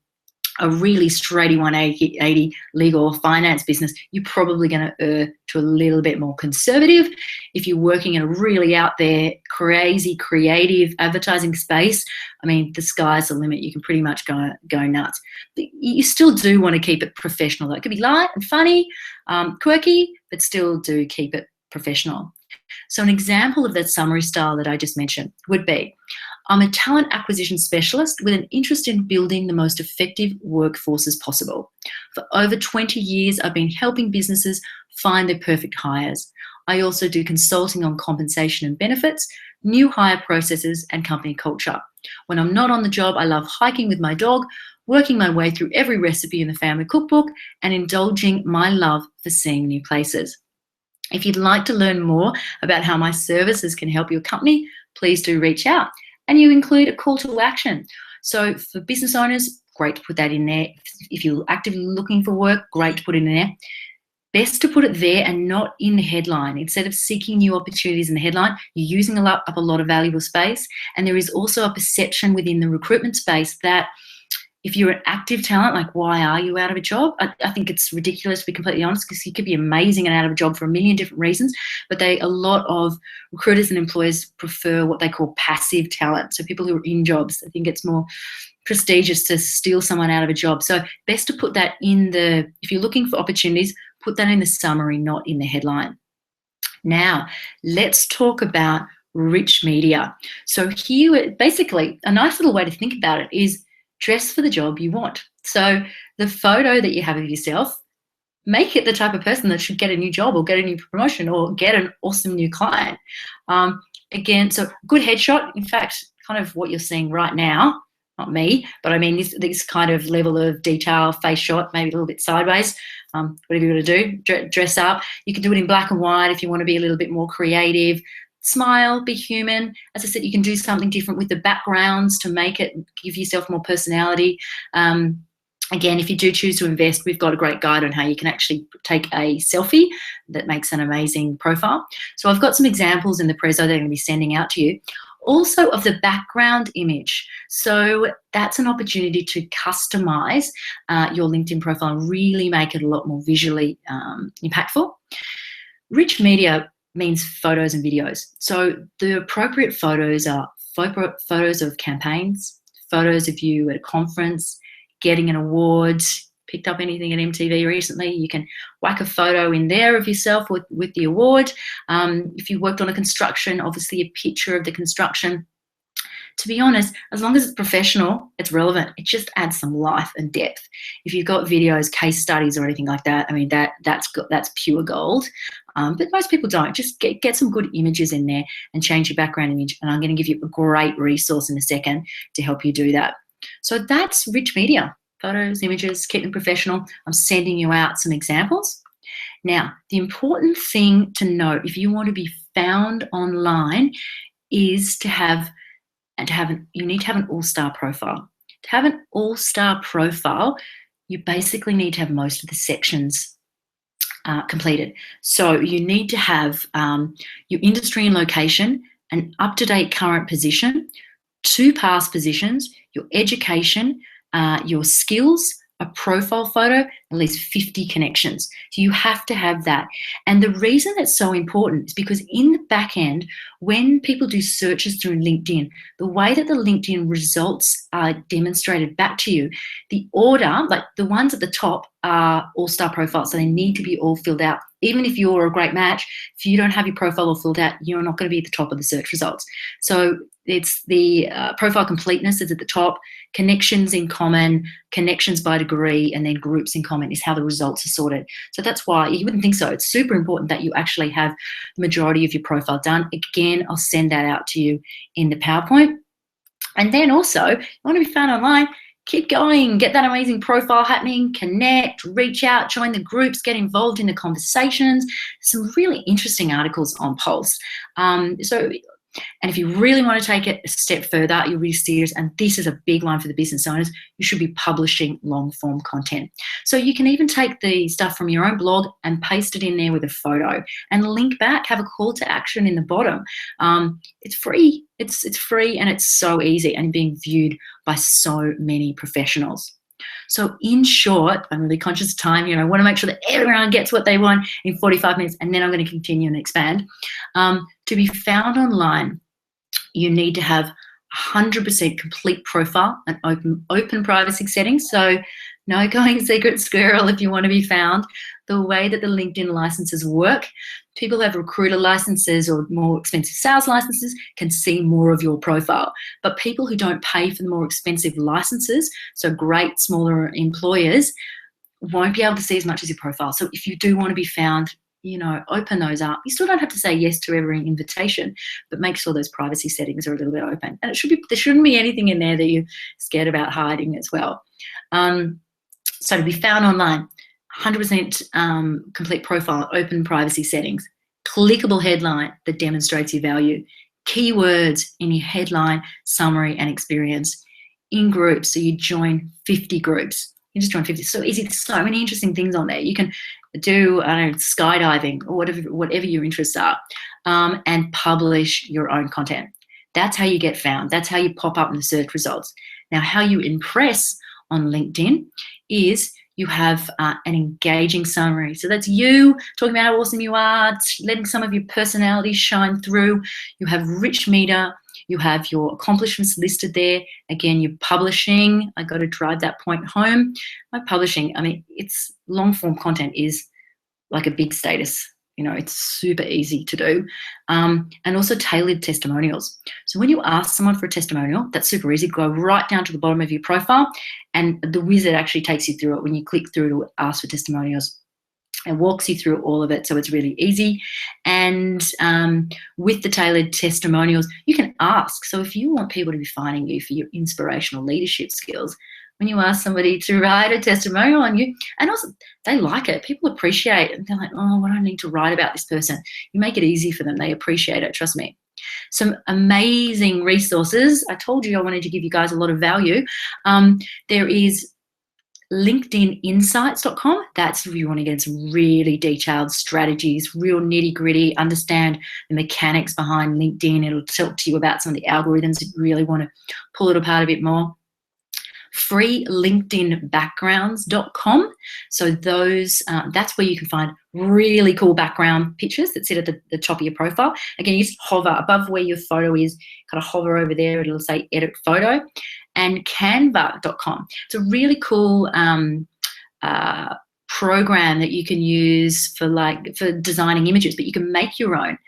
a really straighty 180 legal or finance business, you're probably going to err to a little bit more conservative. If you're working in a really out there, crazy, creative advertising space, I mean, the sky's the limit. You can pretty much go nuts. But you still do want to keep it professional. It could be light and funny, quirky, but still do keep it professional. So an example of that summary style that I just mentioned would be, I'm a talent acquisition specialist with an interest in building the most effective workforces possible. For over 20 years, I've been helping businesses find their perfect hires. I also do consulting on compensation and benefits, new hire processes, and company culture. When I'm not on the job, I love hiking with my dog, working my way through every recipe in the family cookbook, and indulging my love for seeing new places. If you'd like to learn more about how my services can help your company, please do reach out. And you include a call to action. So for business owners, great to put that in there. If you're actively looking for work, great to put it in there. Best to put it there and not in the headline. Instead of seeking new opportunities in the headline, you're using up a lot of valuable space. And there is also a perception within the recruitment space that If you're an active talent, like why are you out of a job? I think it's ridiculous to be completely honest, because you could be amazing and out of a job for a million different reasons, but a lot of recruiters and employers prefer what they call passive talent. So people who are in jobs, I think it's more prestigious to steal someone out of a job. So best to put that if you're looking for opportunities, put that in the summary, not in the headline. Now, let's talk about rich media. So here, basically, a nice little way to think about it is dress for the job you want. So the photo that you have of yourself, make it the type of person that should get a new job or get a new promotion or get an awesome new client. Again, so good headshot, in fact, kind of what you're seeing right now, not me, but I mean this kind of level of detail, face shot, maybe a little bit sideways, whatever you want to do, dress up. You can do it in black and white if you want to be a little bit more creative. Smile, be human. As I said, you can do something different with the backgrounds to make it, give yourself more personality. Again, if you do choose to invest, we've got a great guide on how you can actually take a selfie that makes an amazing profile. So I've got some examples in the preso that I'm going to be sending out to you. Also of the background image. So that's an opportunity to customize your LinkedIn profile and really make it a lot more visually impactful. Rich media means photos and videos. So the appropriate photos are photos of campaigns, photos of you at a conference, getting an award, picked up anything at MTV recently, you can whack a photo in there of yourself with the award. If you worked on a construction, obviously a picture of the construction. To be honest, as long as it's professional, it's relevant. It just adds some life and depth. If you've got videos, case studies or anything like that, I mean, that's pure gold. But most people don't. Just get some good images in there and change your background image. And I'm going to give you a great resource in a second to help you do that. So that's rich media. Photos, images, keep them professional. I'm sending you out some examples. Now, the important thing to note if you want to be found online is you need to have an all-star profile. To have an all-star profile, you basically need to have most of the sections completed. So you need to have your industry and location, an up-to-date current position, 2 past positions, your education, your skills, a profile photo, at least 50 connections. So you have to have that. And the reason that's so important is because in the back end, when people do searches through LinkedIn, the way that the LinkedIn results are demonstrated back to you, the order, like the ones at the top are all-star profiles, so they need to be all filled out. Even if you're a great match, if you don't have your profile all filled out, you're not going to be at the top of the search results. So it's the profile completeness is at the top, connections in common, connections by degree, and then groups in common is how the results are sorted. So that's why you wouldn't think so. It's super important that you actually have the majority of your profile done. Again, I'll send that out to you in the PowerPoint. And then also, you want to be found online, keep going, get that amazing profile happening, connect, reach out, join the groups, get involved in the conversations. Some really interesting articles on Pulse. And if you really want to take it a step further, you're really serious, and this is a big one for the business owners, you should be publishing long-form content. So you can even take the stuff from your own blog and paste it in there with a photo and link back, have a call to action in the bottom. It's free. It's free and it's so easy and being viewed by so many professionals. So in short, I'm really conscious of time here. I want to make sure that everyone gets what they want in 45 minutes, and then I'm going to continue and expand. To be found online, you need to have 100% complete profile and open privacy settings. So no going secret squirrel if you want to be found. The way that the LinkedIn licenses work, people who have recruiter licenses or more expensive sales licenses can see more of your profile. But people who don't pay for the more expensive licenses, so great smaller employers, won't be able to see as much as your profile. So if you do want to be found, open those up. You still don't have to say yes to every invitation, but make sure those privacy settings are a little bit open. And there shouldn't be anything in there that you're scared about hiding as well. So to be found online, 100% complete profile, open privacy settings, clickable headline that demonstrates your value, keywords in your headline, summary, and experience, in groups. So you join 50 groups. You just join 50. So easy. There's so many interesting things on there. You can do, skydiving or whatever your interests are, and publish your own content. That's how you get found. That's how you pop up in the search results. Now, how you impress on LinkedIn is you have an engaging summary. So that's you talking about how awesome you are, letting some of your personality shine through. You have rich meter. You have your accomplishments listed there. Again, you're publishing. I got to drive that point home. My publishing, I mean, it's long form content is like a big status. You know, it's super easy to do. And also tailored testimonials. So when you ask someone for a testimonial, that's super easy. Go right down to the bottom of your profile, and the wizard actually takes you through it when you click through to ask for testimonials. It walks you through all of it, so it's really easy. And with the tailored testimonials, you can ask. So if you want people to be finding you for your inspirational leadership skills, when you ask somebody to write a testimonial on you, and also they like it, people appreciate it, and they're like, oh, what do I need to write about this person? You make it easy for them. They appreciate it, trust me. Some amazing resources. I told you I wanted to give you guys a lot of value. There is LinkedIninsights.com. That's if you want to get some really detailed strategies, real nitty gritty, understand the mechanics behind LinkedIn. It'll talk to you about some of the algorithms if you really want to pull it apart a bit more. freelinkedinbackgrounds.com. So those, that's where you can find really cool background pictures that sit at the top of your profile. Again, you just hover above where your photo is, kind of hover over there, it'll say edit photo. And canva.com. It's a really cool program that you can use for designing images, but you can make your own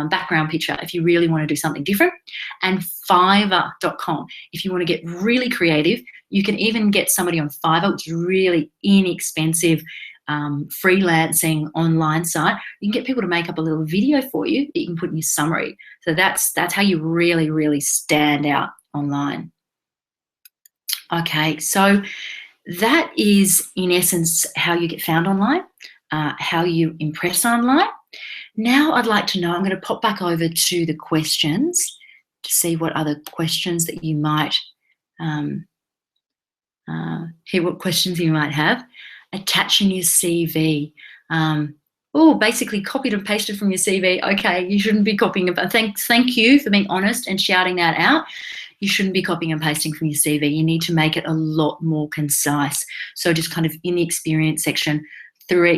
background picture if you really want to do something different. And Fiverr.com. If you want to get really creative, you can even get somebody on Fiverr, which is really inexpensive freelancing online site. You can get people to make up a little video for you that you can put in your summary. So that's how you really, really stand out online. Okay, so that is in essence how you get found online, how you impress online. Now I'd like to know, I'm going to pop back over to the questions to see what other questions that you might, hear what questions you might have. Attaching your CV. Basically copied and pasted from your CV. Okay, you shouldn't be copying it. Thank you for being honest and shouting that out. You shouldn't be copying and pasting from your CV. You need to make it a lot more concise. So just kind of in the experience section, three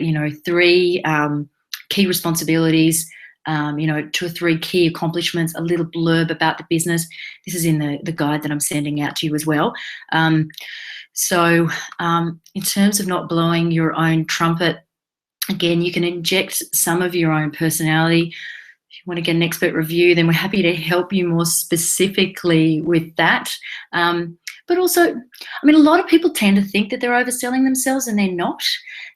key responsibilities, 2 or 3 key accomplishments, a little blurb about the business. This is in the guide that I'm sending out to you as well. So in terms of not blowing your own trumpet, again, you can inject some of your own personality. If you want to get an expert review, then we're happy to help you more specifically with that. But also, I mean, a lot of people tend to think that they're overselling themselves and they're not.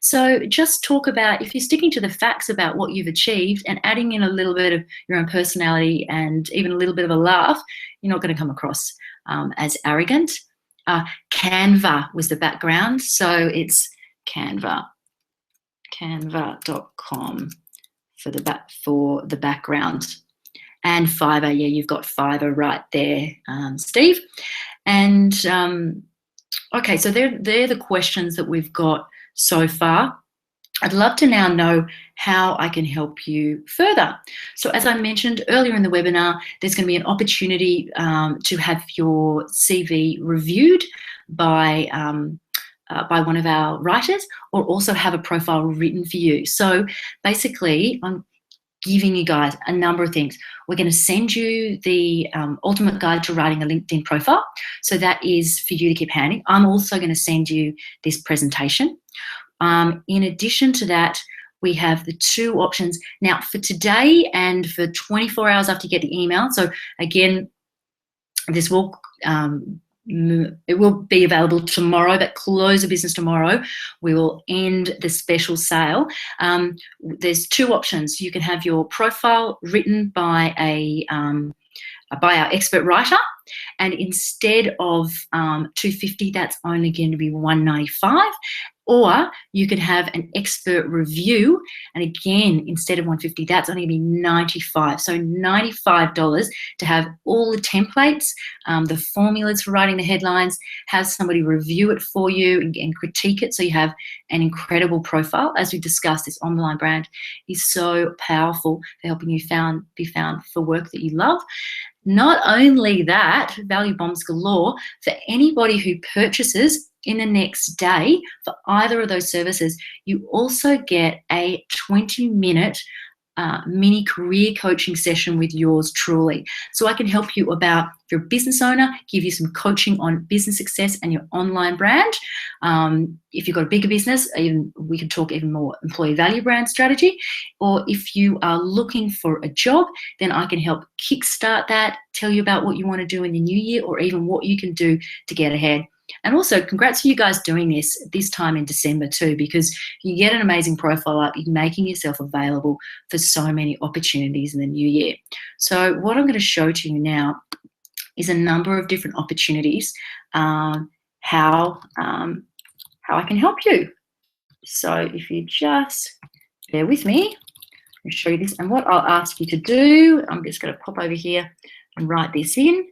So just talk about, if you're sticking to the facts about what you've achieved and adding in a little bit of your own personality and even a little bit of a laugh, you're not going to come across as arrogant. Canva was the background. So it's canva.com. for the background. And Fiverr, yeah, you've got Fiverr right there, Steve. And okay, so they're the questions that we've got so far. I'd love to now know how I can help you further. So as I mentioned earlier in the webinar, there's going to be an opportunity to have your CV reviewed by one of our writers, or also have a profile written for you. So basically, I'm giving you guys a number of things. We're going to send you the ultimate guide to writing a LinkedIn profile. So that is for you to keep handy. I'm also going to send you this presentation. In addition to that, we have the 2 options. Now for today and for 24 hours after you get the email. So again, this will it will be available tomorrow, but close of business tomorrow. We will end the special sale. There's 2 options. You can have your profile written by our expert writer, and instead of $250, that's only going to be $195. Or you can have an expert review, and again, instead of $150, that's only going to be $95. So $95 to have all the templates, the formulas for writing the headlines, have somebody review it for you and critique it, so you have an incredible profile. As we discussed, this online brand is so powerful for helping you be found for work that you love. Not only that, value bombs galore for anybody who purchases in the next day for either of those services, you also get a 20-minute mini career coaching session with yours truly. So I can help you about, if you're a business owner, give you some coaching on business success and your online brand. If you've got a bigger business, we can talk even more employee value brand strategy. Or if you are looking for a job, then I can help kickstart that, tell you about what you want to do in the new year, or even what you can do to get ahead. And also, congrats for you guys doing this time in December too, because you get an amazing profile up, you're making yourself available for so many opportunities in the new year. So what I'm going to show to you now is a number of different opportunities, how I can help you. So if you just bear with me, I'll show you this. And what I'll ask you to do, I'm just going to pop over here and write this in.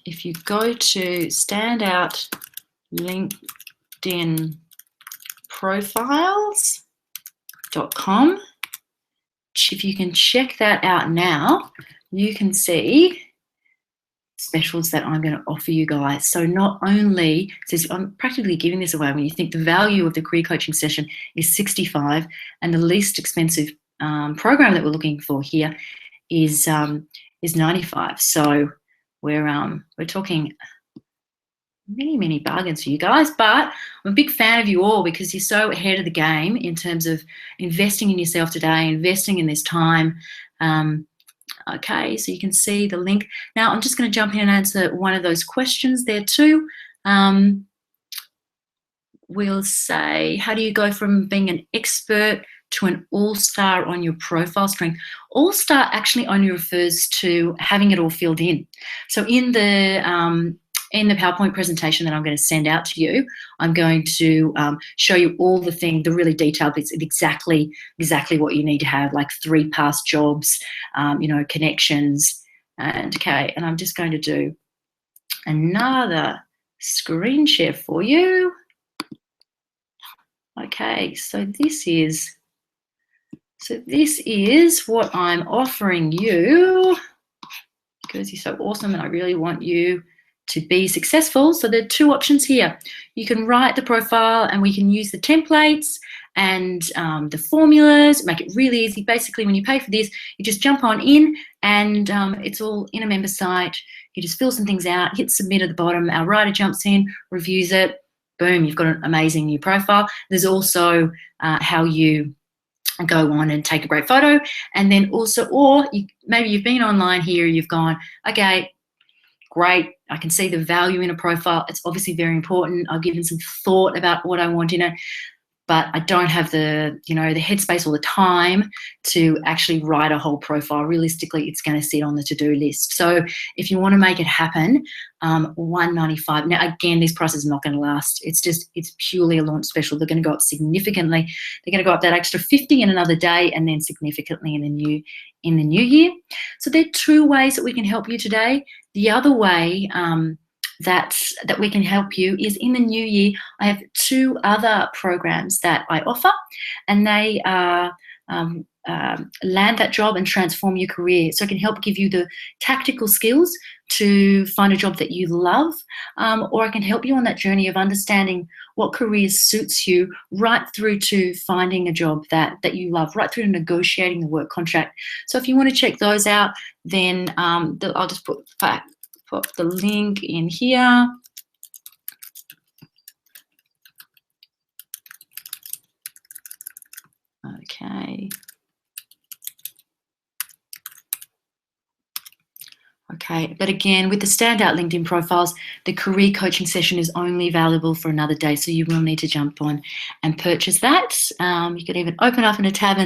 If you go to standout LinkedIn profiles.com, if you can check that out now, you can see specials that I'm going to offer you guys. So not only, I'm practically giving this away when you think the value of the career coaching session is $65, and the least expensive program that we're looking for here is $95. So we're talking many bargains for you guys, but I'm a big fan of you all because you're so ahead of the game in terms of investing in yourself today, investing in this time. Okay, so you can see the link. Now I'm just going to jump in and answer one of those questions there too. We'll say, how do you go from being an expert to an all-star on your profile strength? All-star actually only refers to having it all filled in. So in the PowerPoint presentation that I'm going to send out to you, I'm going to show you all the really detailed bits of exactly what you need to have, like 3 past jobs, connections, and okay. And I'm just going to do another screen share for you. Okay, so this is what I'm offering you because you're so awesome and I really want you to be successful. So there are 2 options here. You can write the profile and we can use the templates and the formulas, make it really easy. Basically, when you pay for this, you just jump on in and it's all in a member site. You just fill some things out, hit submit at the bottom. Our writer jumps in, reviews it. Boom, you've got an amazing new profile. There's also how you go on and take a great photo. And then also, maybe you've been online here, you've gone, okay, great, I can see the value in a profile. It's obviously very important. I've given some thought about what I want in it, but I don't have the headspace or the time to actually write a whole profile. Realistically, it's going to sit on the to-do list. So if you want to make it happen, $195. Now, again, these prices are not going to last. It's purely a launch special. They're going to go up significantly. They're going to go up that extra 50 in another day and then significantly in the new year. So there are 2 ways that we can help you today. The other way that we can help you is in the new year. I have 2 other programs that I offer, and they are land that job and transform your career. So I can help give you the tactical skills to find a job that you love, or I can help you on that journey of understanding what career suits you, right through to finding a job that you love, right through to negotiating the work contract. So if you want to check those out, then I'll just put the link in here. Okay. Okay, but again, with the standout LinkedIn profiles, the career coaching session is only available for another day, so you will need to jump on and purchase that. You could even open up in a tab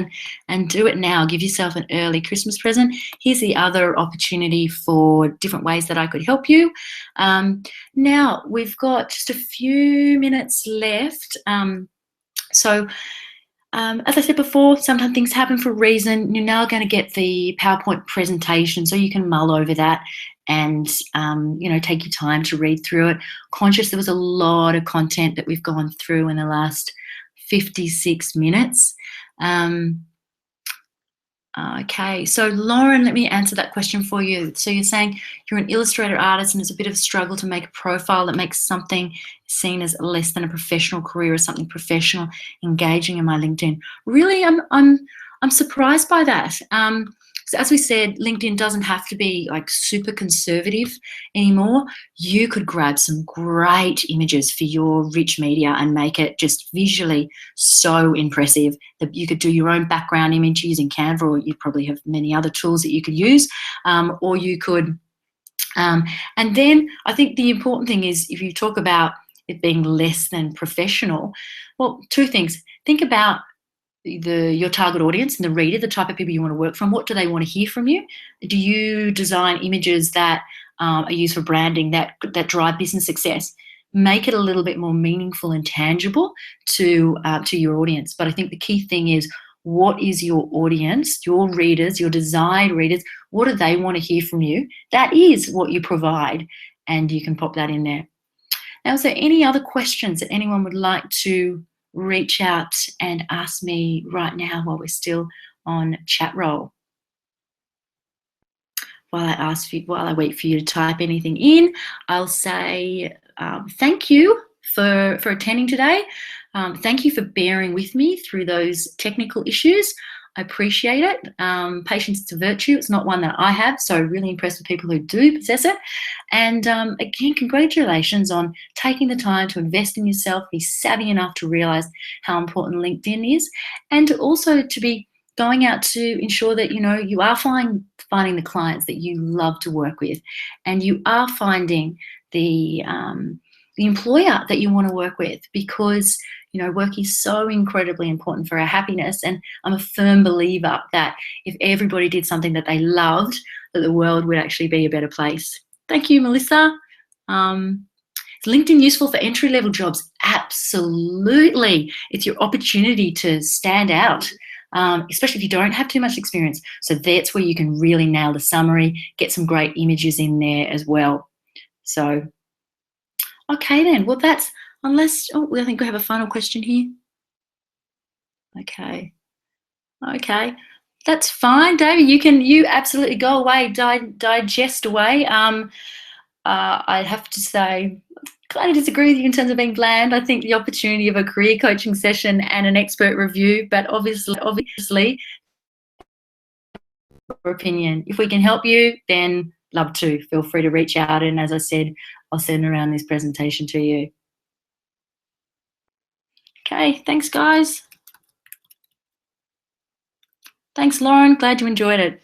and do it now. Give yourself an early Christmas present. Here's the other opportunity for different ways that I could help you. Now, we've got just a few minutes left. As I said before, sometimes things happen for a reason. You're now going to get the PowerPoint presentation, so you can mull over that and take your time to read through it. Conscious there was a lot of content that we've gone through in the last 56 minutes. Okay, so Lauren, let me answer that question for you. So you're saying you're an illustrator artist and it's a bit of a struggle to make a profile that makes something seen as less than a professional career or something professional engaging in my LinkedIn. Really, I'm surprised by that. So as we said, LinkedIn doesn't have to be like super conservative anymore. You could grab some great images for your rich media and make it just visually so impressive that you could do your own background image using Canva, or you probably have many other tools that you could use, or you could. And then I think the important thing is if you talk about it being less than professional, well, two things. Think about your target audience and the reader, the type of people you want to work from. What do they want to hear from you? Do you design images that are used for branding that drive business success? Make it a little bit more meaningful and tangible to your audience. But I think the key thing is, what is your audience, your readers, your desired readers? What do they want to hear from you? That is what you provide, and you can pop that in there. Now, is there any other questions that anyone would like to reach out and ask me right now while we're still on chat roll? While I wait for you to type anything in, I'll say thank you for attending today. Thank you for bearing with me through those technical issues. I appreciate it. Patience is a virtue. It's not one that I have, so really impressed with people who do possess it. And again, congratulations on taking the time to invest in yourself, be savvy enough to realize how important LinkedIn is, and also to be going out to ensure that you are finding the clients that you love to work with, and you are finding the employer that you want to work with, because work is so incredibly important for our happiness. And I'm a firm believer that if everybody did something that they loved, that the world would actually be a better place. Thank you, Melissa. Is LinkedIn useful for entry-level jobs? Absolutely. It's your opportunity to stand out, especially if you don't have too much experience. So that's where you can really nail the summary, get some great images in there as well. So, okay then. Well, I think we have a final question here. Okay. That's fine, David. You absolutely go away, digest away. I have to say, kind of disagree with you in terms of being bland. I think the opportunity of a career coaching session and an expert review, but obviously, your opinion. If we can help you, then love to. Feel free to reach out, and as I said, I'll send around this presentation to you. Okay, thanks, guys. Thanks, Lauren. Glad you enjoyed it.